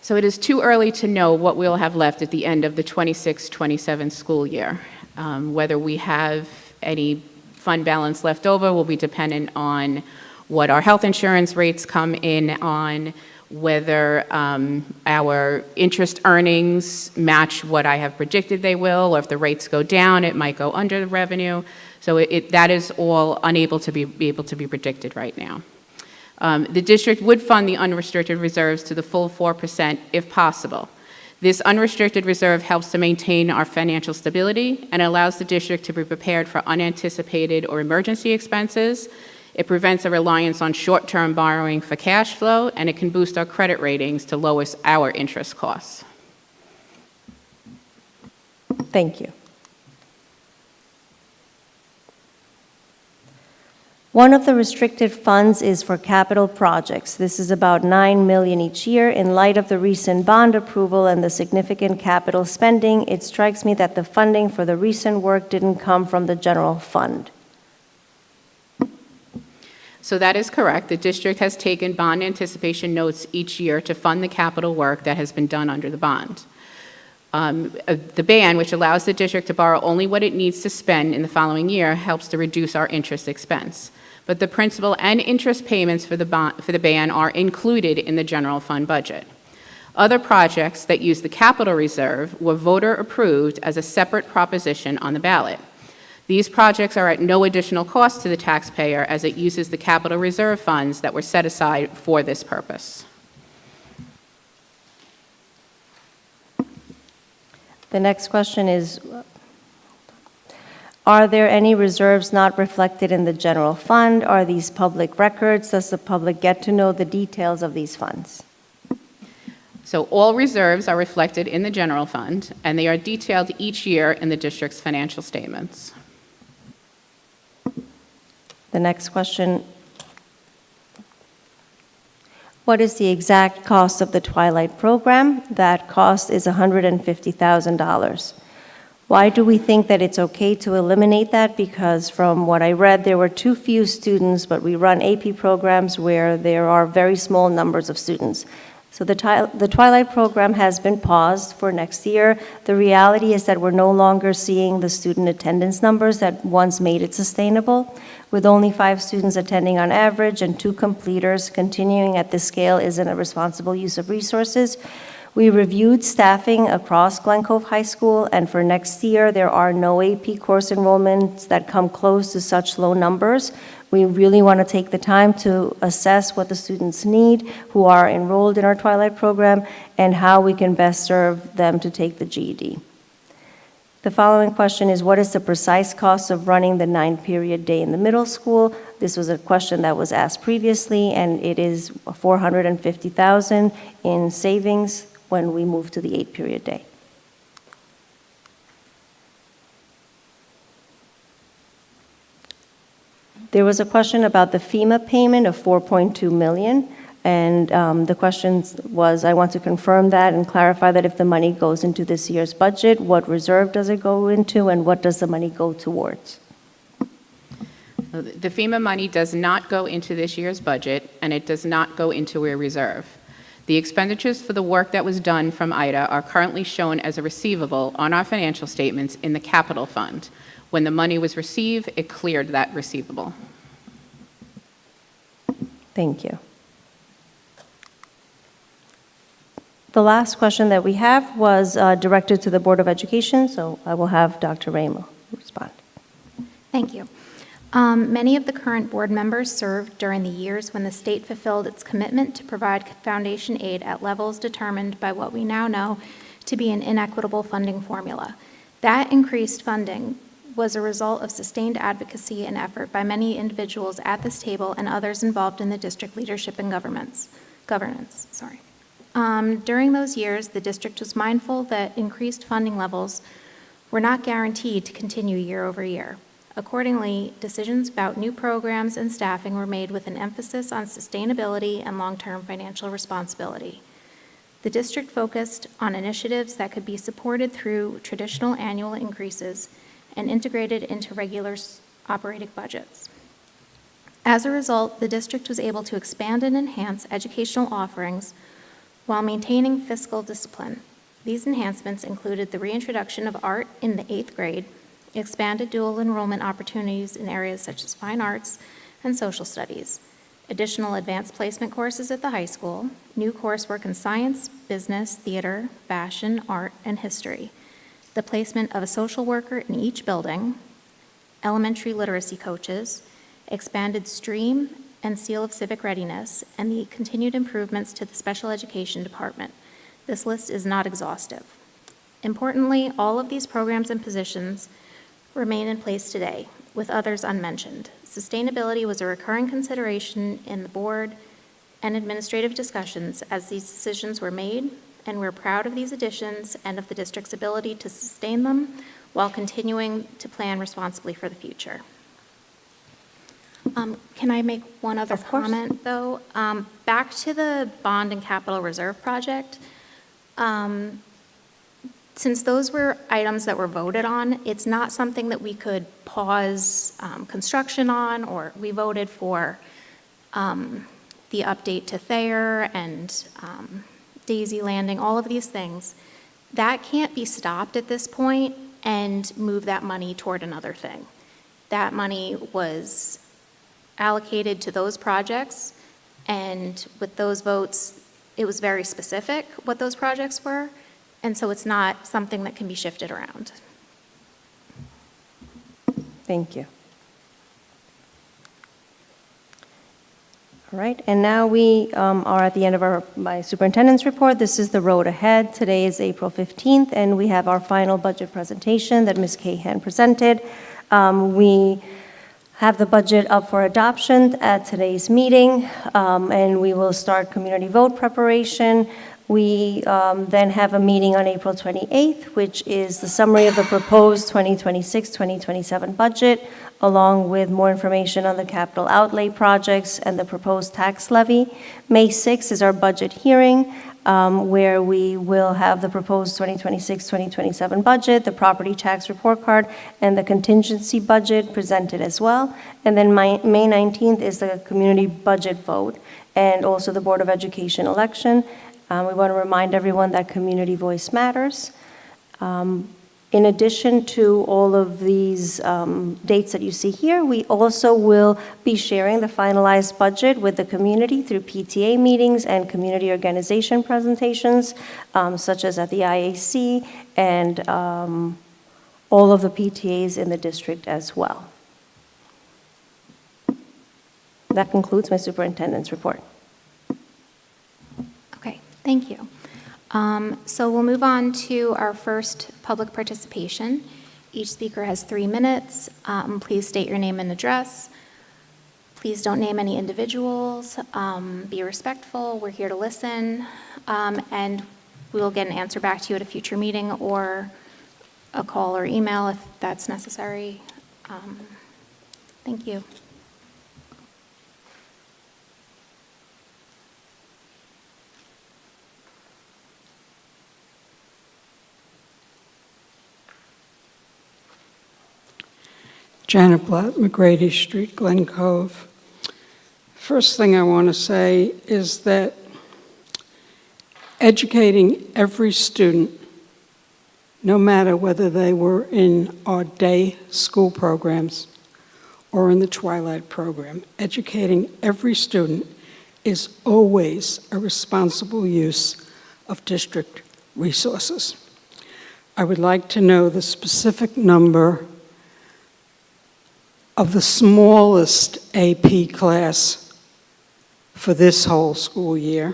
So it is too early to know what we'll have left at the end of the 26-27 school year. Whether we have any fund balance left over will be dependent on what our health insurance rates come in on, whether our interest earnings match what I have predicted they will, or if the rates go down, it might go under the revenue. So that is all unable to be able to be predicted right now. The district would fund the unrestricted reserves to the full 4% if possible. This unrestricted reserve helps to maintain our financial stability and allows the district to be prepared for unanticipated or emergency expenses. It prevents a reliance on short-term borrowing for cash flow, and it can boost our credit ratings to lower our interest costs. Thank you. One of the restricted funds is for capital projects. This is about $9 million each year. In light of the recent bond approval and the significant capital spending, it strikes me that the funding for the recent work didn't come from the general fund. So that is correct. The district has taken bond anticipation notes each year to fund the capital work that has been done under the bond. The ban, which allows the district to borrow only what it needs to spend in the following year, helps to reduce our interest expense. But the principal and interest payments for the ban are included in the general fund budget. Other projects that use the capital reserve were voter approved as a separate proposition on the ballot. These projects are at no additional cost to the taxpayer, as it uses the capital reserve funds that were set aside for this purpose. The next question is, are there any reserves not reflected in the general fund? Are these public records? Does the public get to know the details of these funds? So all reserves are reflected in the general fund, and they are detailed each year in the district's financial statements. The next question, what is the exact cost of the Twilight program? That cost is $150,000. Why do we think that it's okay to eliminate that? Because from what I read, there were too few students, but we run AP programs where there are very small numbers of students. So the Twilight program has been paused for next year. The reality is that we're no longer seeing the student attendance numbers that once made it sustainable. With only 5 students attending on average and 2 completers, continuing at this scale isn't a responsible use of resources. We reviewed staffing across Glen Cove High School, and for next year, there are no AP course enrollments that come close to such low numbers. We really want to take the time to assess what the students need who are enrolled in our Twilight program and how we can best serve them to take the GED. The following question is, what is the precise cost of running the 9-period day in the middle school? This was a question that was asked previously, and it is $450,000 in savings when we move to the 8-period day. There was a question about the FEMA payment of $4.2 million, and the question was, I want to confirm that and clarify that if the money goes into this year's budget, what reserve does it go into, and what does the money go towards? The FEMA money does not go into this year's budget, and it does not go into a reserve. The expenditures for the work that was done from IDA are currently shown as a receivable on our financial statements in the capital fund. When the money was received, it cleared that receivable. Thank you. The last question that we have was directed to the Board of Education, so I will have Dr. Ramo respond. Thank you. Many of the current board members served during the years when the state fulfilled its commitment to provide foundation aid at levels determined by what we now know to be an inequitable funding formula. That increased funding was a result of sustained advocacy and effort by many individuals at this table and others involved in the district leadership and governance. During those years, the district was mindful that increased funding levels were not guaranteed to continue year over year. Accordingly, decisions about new programs and staffing were made with an emphasis on sustainability and long-term financial responsibility. The district focused on initiatives that could be supported through traditional annual increases and integrated into regular operating budgets. As a result, the district was able to expand and enhance educational offerings while maintaining fiscal discipline. These enhancements included the reintroduction of art in the 8th grade, expanded dual enrollment opportunities in areas such as fine arts and social studies, additional advanced placement courses at the high school, new coursework in science, business, theater, fashion, art, and history, the placement of a social worker in each building, elementary literacy coaches, expanded STREAM and Seal of Civic Readiness, and the continued improvements to the special education department. This list is not exhaustive. Importantly, all of these programs and positions remain in place today, with others unmentioned. Sustainability was a recurring consideration in the board and administrative discussions as these decisions were made, and we're proud of these additions and of the district's ability to sustain them while continuing to plan responsibly for the future. Can I make one other Of course. comment, though? Back to the bond and capital reserve project. Since those were items that were voted on, it's not something that we could pause construction on, or we voted for the update to Thayer and Daisy Landing, all of these things. That can't be stopped at this point and move that money toward another thing. That money was allocated to those projects, and with those votes, it was very specific what those projects were. And so it's not something that can be shifted around. Thank you. All right, and now we are at the end of my superintendent's report. This is the road ahead. Today is April 15th, and we have our final budget presentation that Ms. Cahan presented. We have the budget up for adoption at today's meeting, and we will start community vote preparation. We then have a meeting on April 28th, which is the summary of the proposed 2026-2027 budget, along with more information on the capital outlay projects and the proposed tax levy. May 6th is our budget hearing, where we will have the proposed 2026-2027 budget, the property tax report card, and the contingency budget presented as well. And then May 19th is the community budget vote, and also the Board of Education election. We want to remind everyone that community voice matters. In addition to all of these dates that you see here, we also will be sharing the finalized budget with the community through PTA meetings and community organization presentations, such as at the IAC and all of the PTAs in the district as well. That concludes my superintendent's report. Okay, thank you. So we'll move on to our first public participation. Each speaker has 3 minutes. Please state your name and address. Please don't name any individuals. Be respectful. We're here to listen. And we will get an answer back to you at a future meeting or a call or email if that's necessary. Thank you. Janet Blatt, McGrady Street, Glen Cove. First thing I want to say is that educating every student, no matter whether they were in our day school programs or in the twilight program, educating every student is always a responsible use of district resources. I would like to know the specific number of the smallest AP class for this whole school year.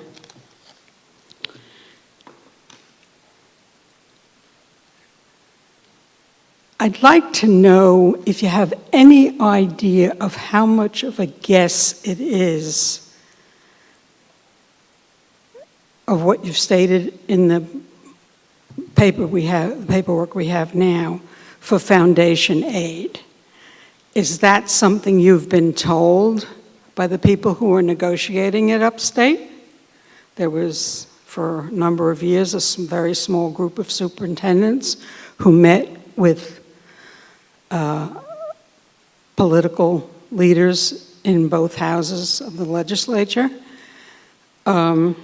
I'd like to know if you have any idea of how much of a guess it is of what you've stated in the paperwork we have now for foundation aid. Is that something you've been told by the people who are negotiating it upstate? There was, for a number of years, a very small group of superintendents who met with political leaders in both houses of the legislature. And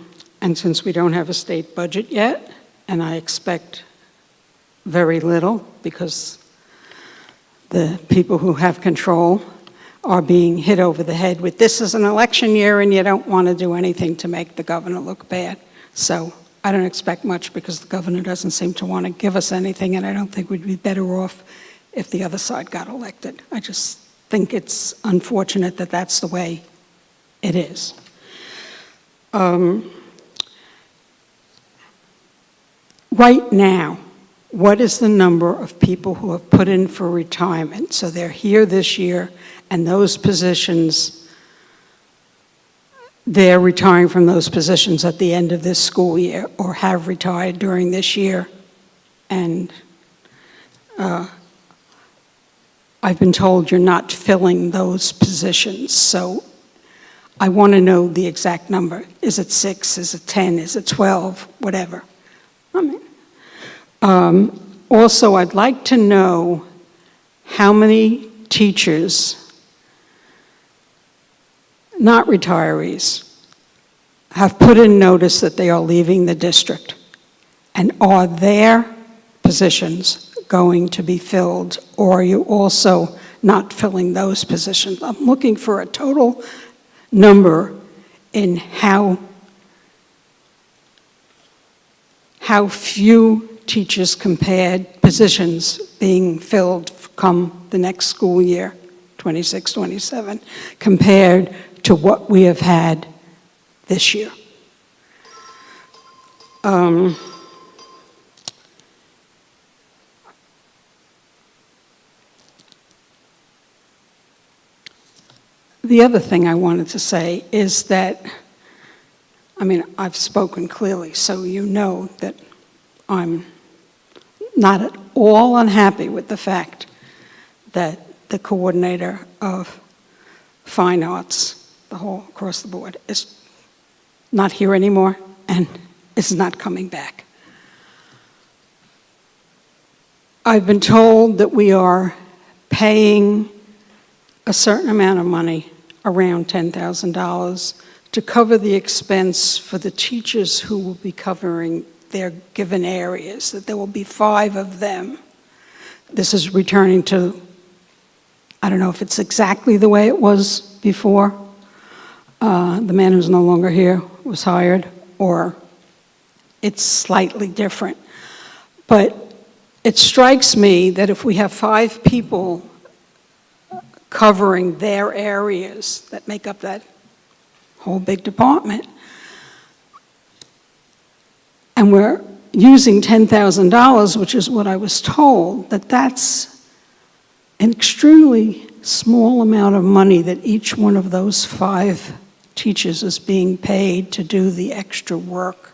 since we don't have a state budget yet, and I expect very little because the people who have control are being hit over the head with, this is an election year and you don't want to do anything to make the governor look bad. So I don't expect much because the governor doesn't seem to want to give us anything, and I don't think we'd be better off if the other side got elected. I just think it's unfortunate that that's the way it is. Right now, what is the number of people who have put in for retirement? So they're here this year, and those positions, they're retiring from those positions at the end of this school year or have retired during this year. And I've been told you're not filling those positions. So I want to know the exact number. Is it 6? Is it 10? Is it 12? Whatever. Also, I'd like to know how many teachers, not retirees, have put in notice that they are leaving the district, and are their positions going to be filled, or are you also not filling those positions? I'm looking for a total number in how few teachers compared positions being filled come the next school year, 26, 27, compared to what we have had this year. The other thing I wanted to say is that, I've spoken clearly, so you know that I'm not at all unhappy with the fact that the coordinator of fine arts, across the board, is not here anymore and is not coming back. I've been told that we are paying a certain amount of money, around $10,000, to cover the expense for the teachers who will be covering their given areas, that there will be 5 of them. This is returning to, I don't know if it's exactly the way it was before. The man who's no longer here was hired, or it's slightly different. But it strikes me that if we have 5 people covering their areas that make up that whole big department, and we're using $10,000, which is what I was told, that's an extremely small amount of money that each one of those 5 teachers is being paid to do the extra work.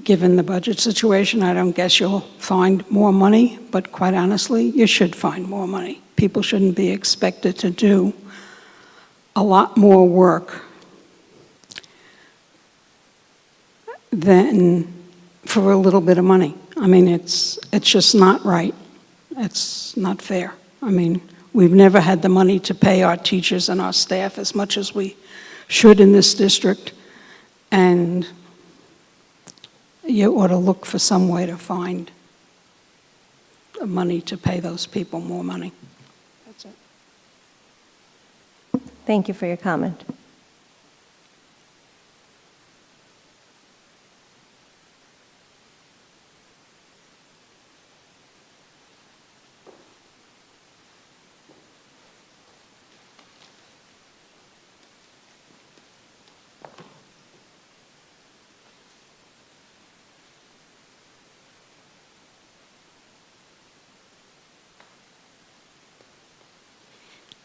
Given the budget situation, I don't guess you'll find more money, but quite honestly, you should find more money. People shouldn't be expected to do a lot more work than for a little bit of money. It's just not right. It's not fair. We've never had the money to pay our teachers and our staff as much as we should in this district, and you ought to look for some way to find money to pay those people more money. That's it. Thank you for your comment.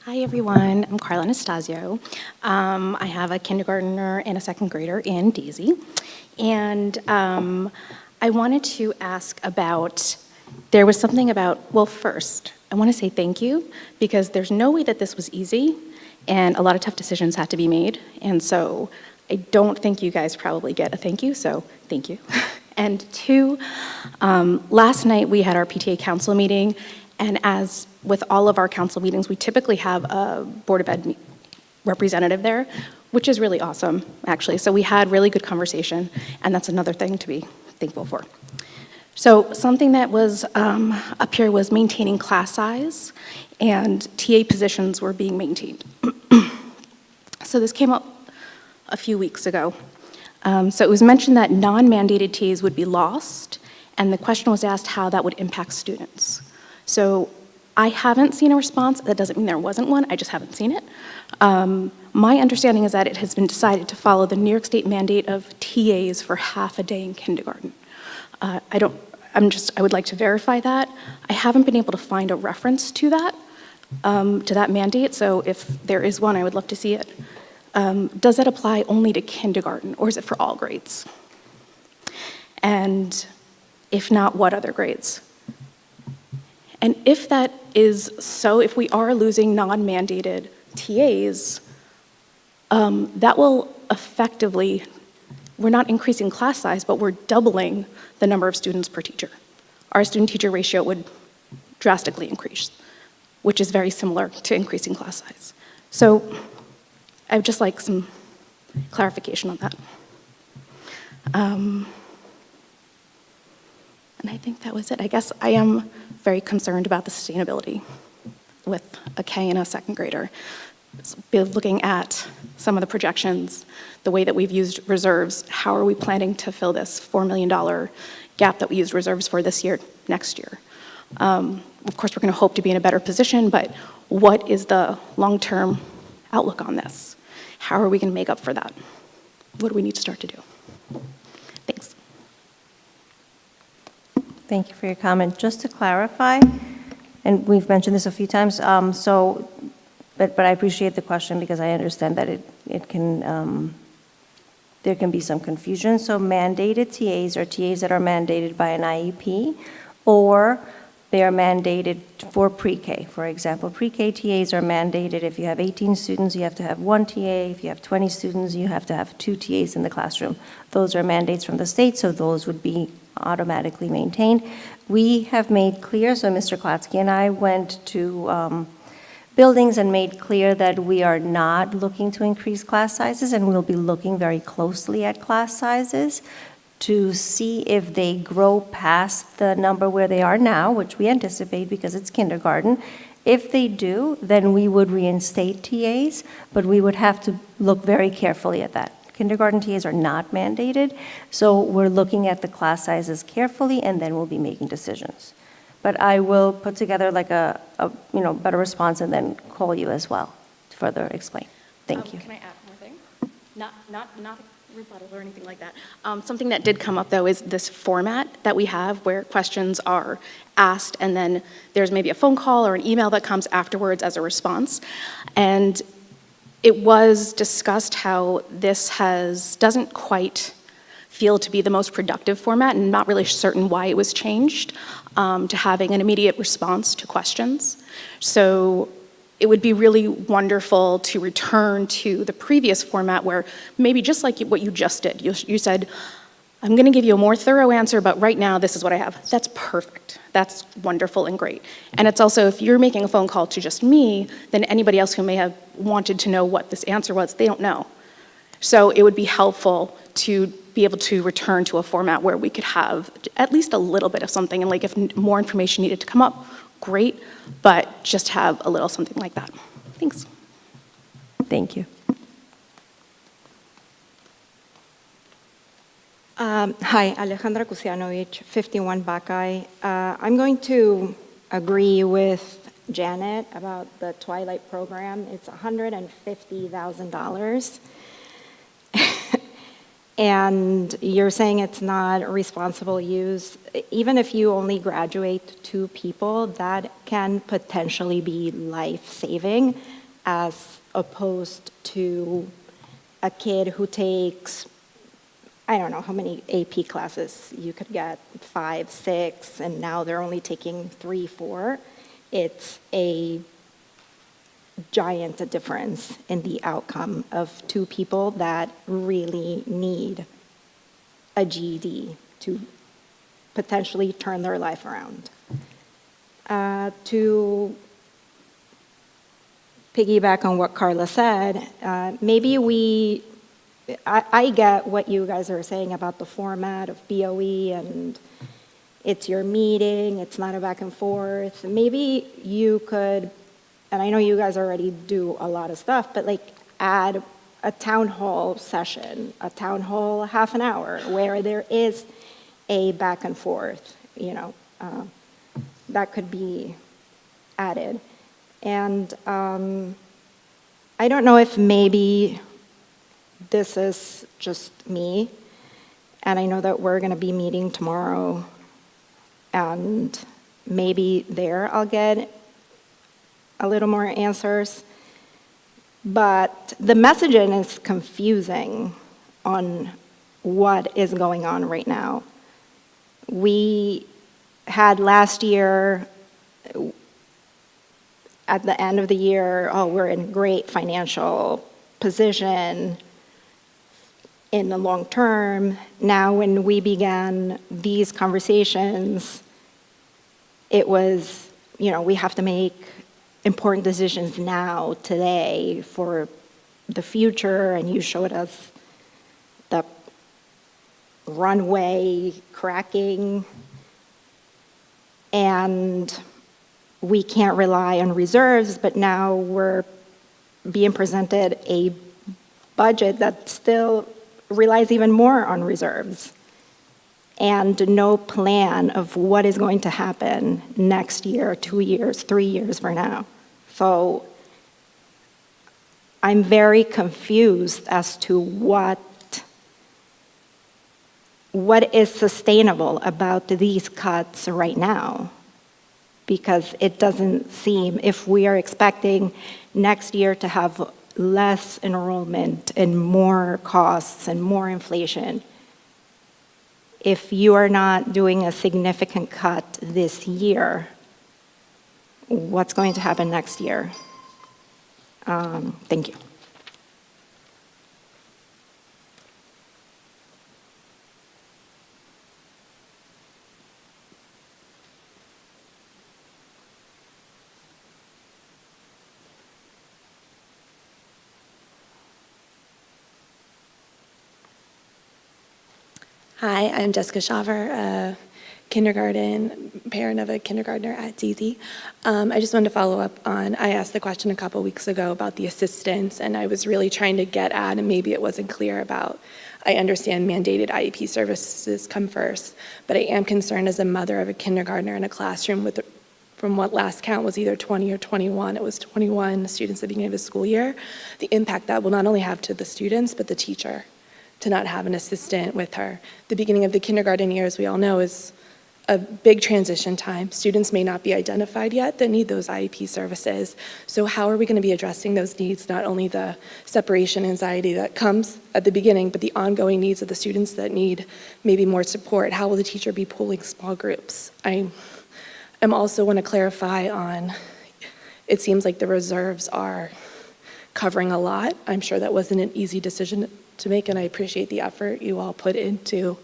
Hi, everyone. I'm Carla Anastasio. I have a kindergartner and a second grader in Daisy. And I wanted to ask about there was something about, well, first, I want to say thank you, because there's no way that this was easy, and a lot of tough decisions had to be made, and so I don't think you guys probably get a thank you, so thank you. And two, last night we had our PTA council meeting, and as with all of our council meetings, we typically have a Board of Ed representative there, which is really awesome, actually. So we had really good conversation, and that's another thing to be thankful for. So something that was up here was maintaining class size, and TA positions were being maintained. So this came up a few weeks ago. So it was mentioned that non-mandated TAs would be lost, and the question was asked how that would impact students. So I haven't seen a response. That doesn't mean there wasn't one, I just haven't seen it. My understanding is that it has been decided to follow the New York State mandate of TAs for half a day in kindergarten. I would like to verify that. I haven't been able to find a reference to that mandate, so if there is one, I would love to see it. Does that apply only to kindergarten, or is it for all grades? And if not, what other grades? And if that is so, if we are losing non-mandated TAs, that will effectively, we're not increasing class size, but we're doubling the number of students per teacher. Our student-teacher ratio would drastically increase, which is very similar to increasing class size. So I would just like some clarification on that. And I think that was it. I guess I am very concerned about the sustainability with a K and a second grader. Looking at some of the projections, the way that we've used reserves, how are we planning to fill this $4 million gap that we used reserves for this year, next year? Of course, we're going to hope to be in a better position, but what is the long-term outlook on this? How are we going to make up for that? What do we need to start to do? Thanks. Thank you for your comment. Just to clarify, and we've mentioned this a few times, but I appreciate the question because I understand that it can, there can be some confusion. So mandated TAs are TAs that are mandated by an IEP, or they are mandated for pre-K. For example, pre-K TAs are mandated. If you have 18 students, you have to have 1 TA. If you have 20 students, you have to have 2 TAs in the classroom. Those are mandates from the state, so those would be automatically maintained. We have made clear, so Mr. Klatsky and I went to buildings and made clear that we are not looking to increase class sizes, and we'll be looking very closely at class sizes to see if they grow past the number where they are now, which we anticipate because it's kindergarten. If they do, then we would reinstate TAs, but we would have to look very carefully at that. Kindergarten TAs are not mandated, so we're looking at the class sizes carefully, and then we'll be making decisions. But I will put together like a better response and then call you as well to further explain. Thank you. Can I add one more thing? Not a rebuttal or anything like that. Something that did come up, though, is this format that we have where questions are asked and then there's maybe a phone call or an email that comes afterwards as a response. And it was discussed how this doesn't quite feel to be the most productive format, and not really certain why it was changed to having an immediate response to questions. So it would be really wonderful to return to the previous format where maybe just like what you just did, you said, I'm going to give you a more thorough answer, but right now this is what I have. That's perfect. That's wonderful and great. And it's also, if you're making a phone call to just me, then anybody else who may have wanted to know what this answer was, they don't know. So it would be helpful to be able to return to a format where we could have at least a little bit of something, and like if more information needed to come up, great, but just have a little something like that. Thanks. Thank you. Hi, Alejandra Kusianovich, 51 Buckeye. I'm going to agree with Janet about the Twilight program. It's $150,000. And you're saying it's not responsible use. Even if you only graduate 2 people, that can potentially be life-saving as opposed to a kid who takes I don't know how many AP classes you could get, 5, 6, and now they're only taking 3, 4. It's a giant difference in the outcome of two people that really need a GED to potentially turn their life around. To piggyback on what Carla said, maybe I get what you guys are saying about the format of BOE, and it's your meeting, it's not a back and forth. Maybe you could, and I know you guys already do a lot of stuff, but like add a town hall session, a town hall half an hour, where there is a back and forth, that could be added. And I don't know if maybe this is just me, and I know that we're going to be meeting tomorrow, and maybe there I'll get a little more answers. But the messaging is confusing on what is going on right now. We had last year, at the end of the year, we're in great financial position in the long term. Now, when we began these conversations, it was, we have to make important decisions now, today, for the future, and you showed us the runway cracking, and we can't rely on reserves, but now we're being presented a budget that still relies even more on reserves, and no plan of what is going to happen next year, 2 years, 3 years from now. So I'm very confused as to what is sustainable about these cuts right now, because it doesn't seem, if we are expecting next year to have less enrollment and more costs and more inflation, if you are not doing a significant cut this year, what's going to happen next year? Thank you. Hi, I'm Jessica Shaver, a parent of a kindergartner at ZZ. I just wanted to follow up on, I asked the question a couple weeks ago about the assistance, and I was really trying to get at, and maybe it wasn't clear about, I understand mandated IEP services come first, but I am concerned as a mother of a kindergartner in a classroom with, from what last count was either 20 or 21, it was 21 students at the beginning of the school year, the impact that will not only have to the students, but the teacher, to not have an assistant with her. The beginning of the kindergarten year, as we all know, is a big transition time. Students may not be identified yet that need those IEP services. So how are we going to be addressing those needs, not only the separation anxiety that comes at the beginning, but the ongoing needs of the students that need maybe more support? How will the teacher be pulling small groups? I'm also want to clarify on, it seems like the reserves are covering a lot. I'm sure that wasn't an easy decision to make, and I appreciate the effort you all put into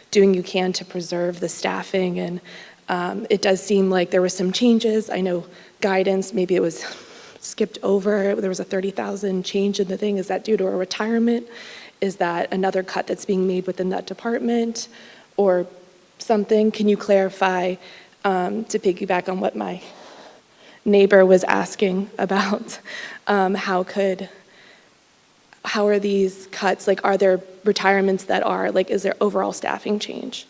doing you can to preserve the staffing. And it does seem like there were some changes. I know guidance, maybe it was skipped over. There was a 30,000 change in the thing. Is that due to a retirement? Is that another cut that's being made within that department or something? Can you clarify, to piggyback on what my neighbor was asking about, how are these cuts, like are there retirements that are, like is there overall staffing change?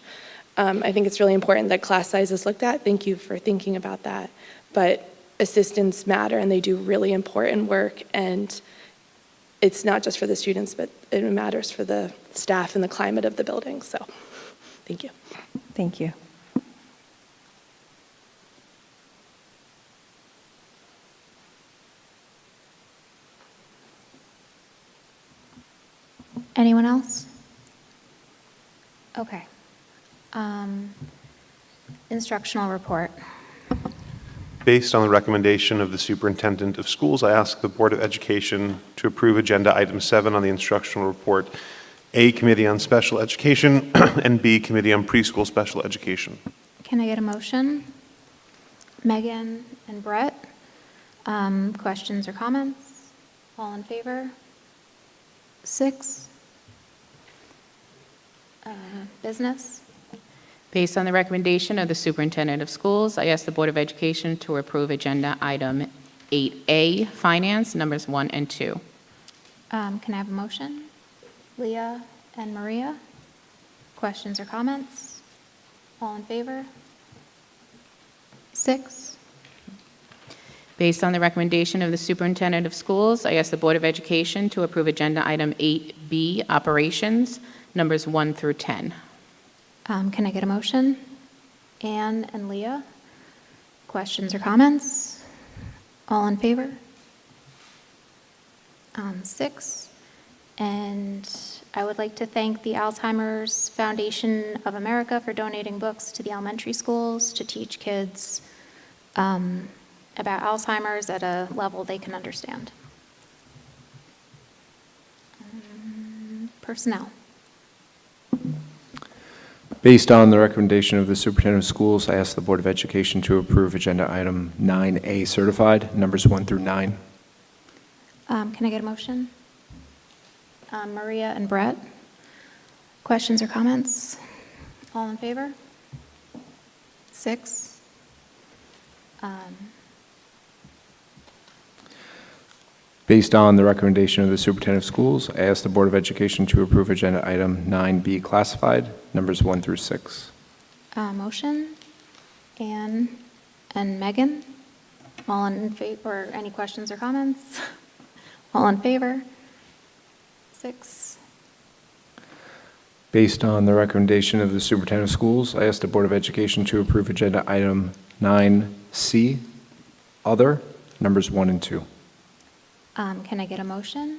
I think it's really important that class size is looked at. Thank you for thinking about that. But assistants matter and they do really important work, and it's not just for the students, but it matters for the staff and the climate of the building. So thank you. Thank you. Anyone else? Okay. Instructional report. Based on the recommendation of the superintendent of schools, I ask the Board of Education to approve Agenda Item 7 on the instructional report, A, Committee on Special Education, and B, Committee on Preschool Special Education. Can I get a motion? Megan and Brett, questions or comments? All in favor? 6. Business. Based on the recommendation of the superintendent of schools, I ask the Board of Education to approve Agenda Item 8A, Finance, numbers 1 and 2. Can I have a motion? Leah and Maria, questions or comments? All in favor? 6. Based on the recommendation of the superintendent of schools, I ask the Board of Education to approve Agenda Item 8B, Operations, numbers 1 through 10. Can I get a motion? Anne and Leah, questions or comments? All in favor? 6. And I would like to thank the Alzheimer's Foundation of America for donating books to the elementary schools to teach kids about Alzheimer's at a level they can understand. Personnel. Based on the recommendation of the superintendent of schools, I ask the Board of Education to approve Agenda Item 9A certified, numbers 1 through 9. Can I get a motion? Maria and Brett, questions or comments? All in favor? 6. Based on the recommendation of the superintendent of schools, I ask the Board of Education to approve Agenda Item 9B classified, numbers 1 through 6. Motion, Anne and Megan, all in favor, or any questions or comments? All in favor? 6. Based on the recommendation of the superintendent of schools, I ask the Board of Education to approve Agenda Item 9C, other, numbers 1 and 2. Can I get a motion?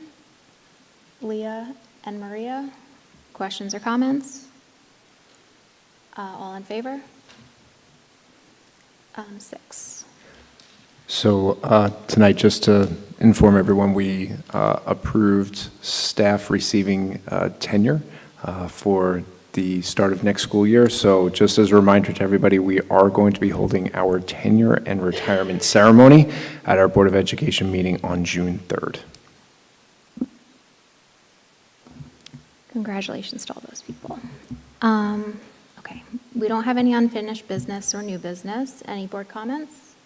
Leah and Maria, questions or comments? All in favor? 6. So tonight, just to inform everyone, we approved staff receiving tenure for the start of next school year. So just as a reminder to everybody, we are going to be holding our tenure and retirement ceremony at our Board of Education meeting on June 3rd. Congratulations to all those people. Okay, we don't have any unfinished business or new business. Any board comments?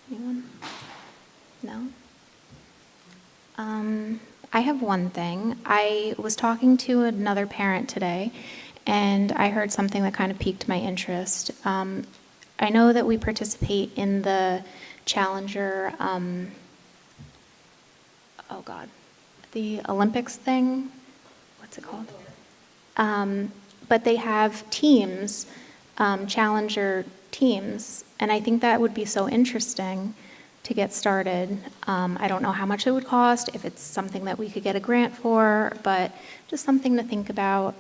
Anyone? No? I have one thing. I was talking to another parent today, and I heard something that kind of piqued my interest. I know that we participate in the Challenger, the Olympics thing. What's it called? But they have teams, Challenger teams, and I think that would be so interesting to get started. I don't know how much it would cost, if it's something that we could get a grant for, but just something to think about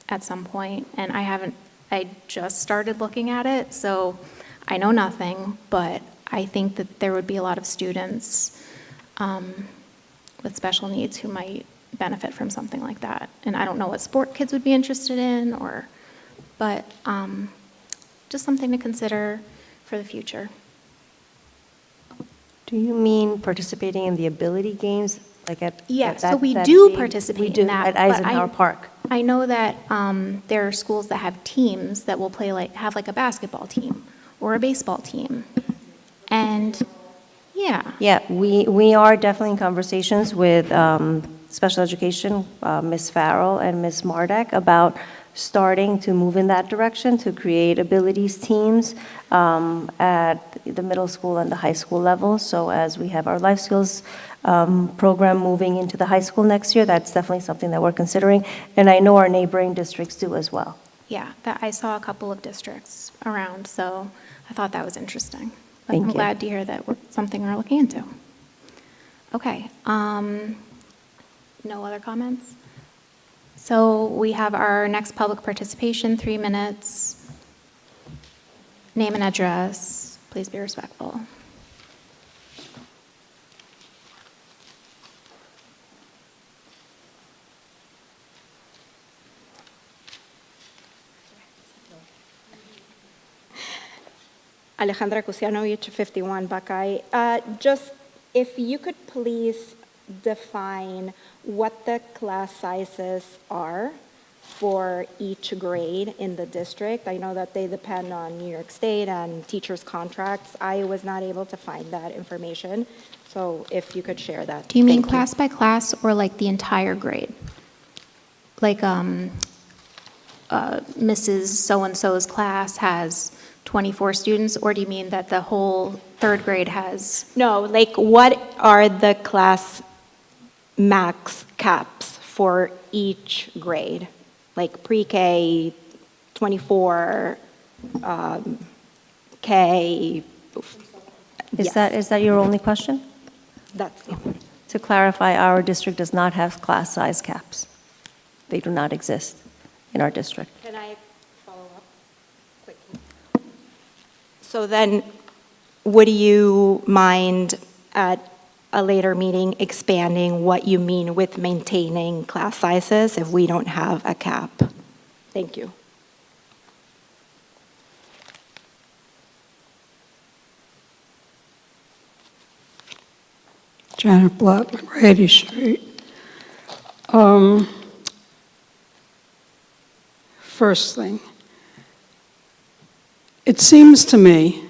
at some point. And I just started looking at it, so I know nothing, but I think that there would be a lot of students with special needs who might benefit from something like that. And I don't know what sport kids would be interested in, but just something to consider for the future. Do you mean participating in the ability games, like at? Yeah, at so we that do big- participate we in do, that, at but Eisenhower Park. I know that there are schools that have teams that will have like a basketball team or a baseball team. And, yeah. Yeah, we are definitely in conversations with special education, Ms. Farrell and Ms. Mardek, about starting to move in that direction, to create abilities teams at the middle school and the high school level. So as we have our life skills program moving into the high school next year, that's definitely something that we're considering. And I know our neighboring districts do as well. Yeah, I saw a couple of districts around, so I thought that was interesting. But Thank I'm you. glad to hear that something we're looking into. Okay. No other comments? So we have our next public participation, 3 minutes. Name and address. Please be respectful. Alejandra Kusianovich, 51 Buckeye. Just if you could please define what the class sizes are for each grade in the district. I know that they depend on New York State and teachers' contracts. I was not able to find that information, so if you could share that. Do you mean Thank class by class or like the entire grade? Like Mrs. So-and-so's class has 24 students, or do you mean that the whole third grade has? No, like what are the class max caps for each grade? Like pre-K, 24, K? Is Yes, is that your only question? that's the one. To clarify, our district does not have class size caps. They do not exist in our district. Can I follow up quickly? So then, would you mind at a later meeting expanding what you mean with maintaining class sizes if we don't have a cap? Thank you. Janet Blatt, Brady Street. First thing, it seems to me,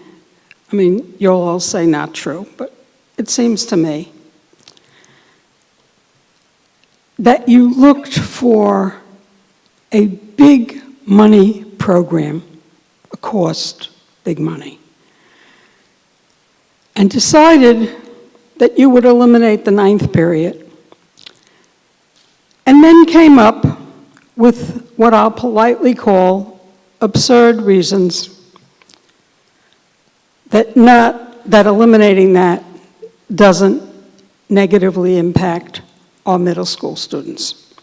I mean, you'll all say not true, but it seems to me that you looked for a big money program, a cost, big money, and decided that you would eliminate the 9th period, and then came up with what I'll politely call absurd reasons that eliminating that doesn't negatively impact our middle school students.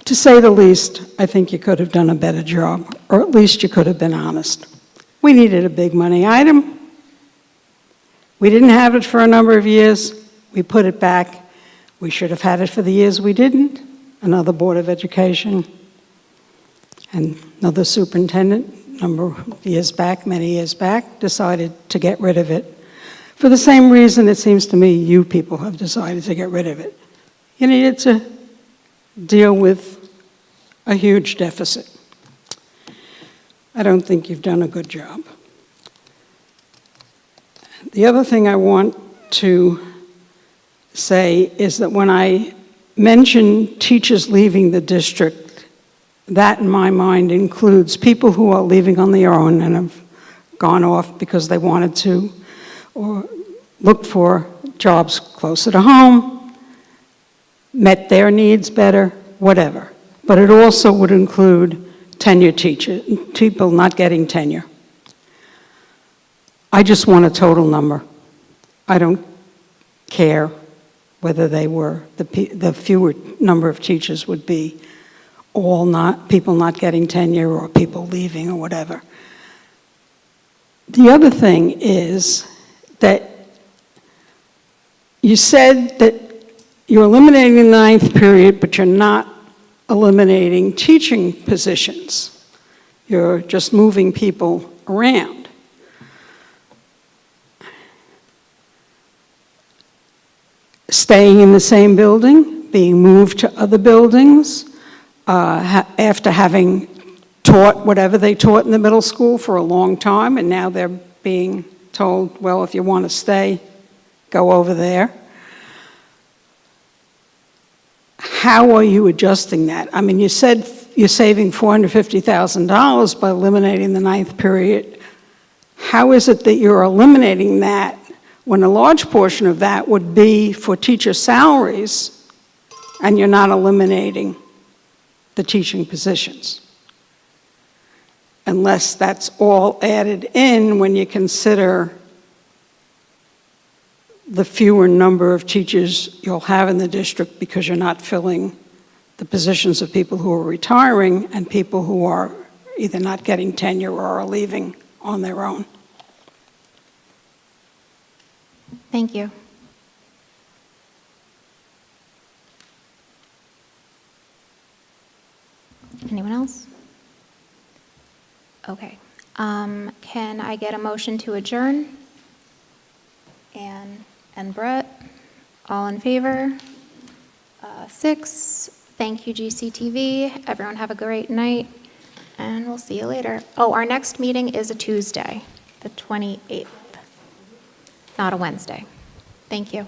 To say the least, I think you could have done a better job, or at least you could have been honest. We needed a big money item. We didn't have it for a number of years. We put it back. We should have had it for the years we didn't. Another Board of Education and another superintendent, number of years back, many years back, decided to get rid of it. For the same reason it seems to me you people have decided to get rid of it. You needed to deal with a huge deficit. I don't think you've done a good job. The other thing I want to say is that when I mention teachers leaving the district, that in my mind includes people who are leaving on their own and have gone off because they wanted to, or looked for jobs closer to home, met their needs better, whatever. But it also would include tenured teachers, people not getting tenure. I just want a total number. I don't care whether they were, the fewer number of teachers would be all not, people not getting tenure or people leaving or whatever. The other thing is that you said that you're eliminating the 9th period, but you're not eliminating teaching positions. You're just moving people around. Staying in the same building, being moved to other buildings, after having taught whatever they taught in the middle school for a long time, and now they're being told, well, if you want to stay, go over there. How are you adjusting that? I mean, you said you're saving $450,000 by eliminating the 9th period. How is it that you're eliminating that when a large portion of that would be for teacher salaries and you're not eliminating the teaching positions? Unless that's all added in when you consider the fewer number of teachers you'll have in the district because you're not filling the positions of people who are retiring and people who are either not getting tenure or are leaving on their own. Thank you. Anyone else? Okay. Can I get a motion to adjourn? Anne and Brett, all in favor? 6. Thank you, GCTV. Everyone have a great night, and we'll see you later. Oh, our next meeting is a Tuesday, the 28th, not a Wednesday. Thank you.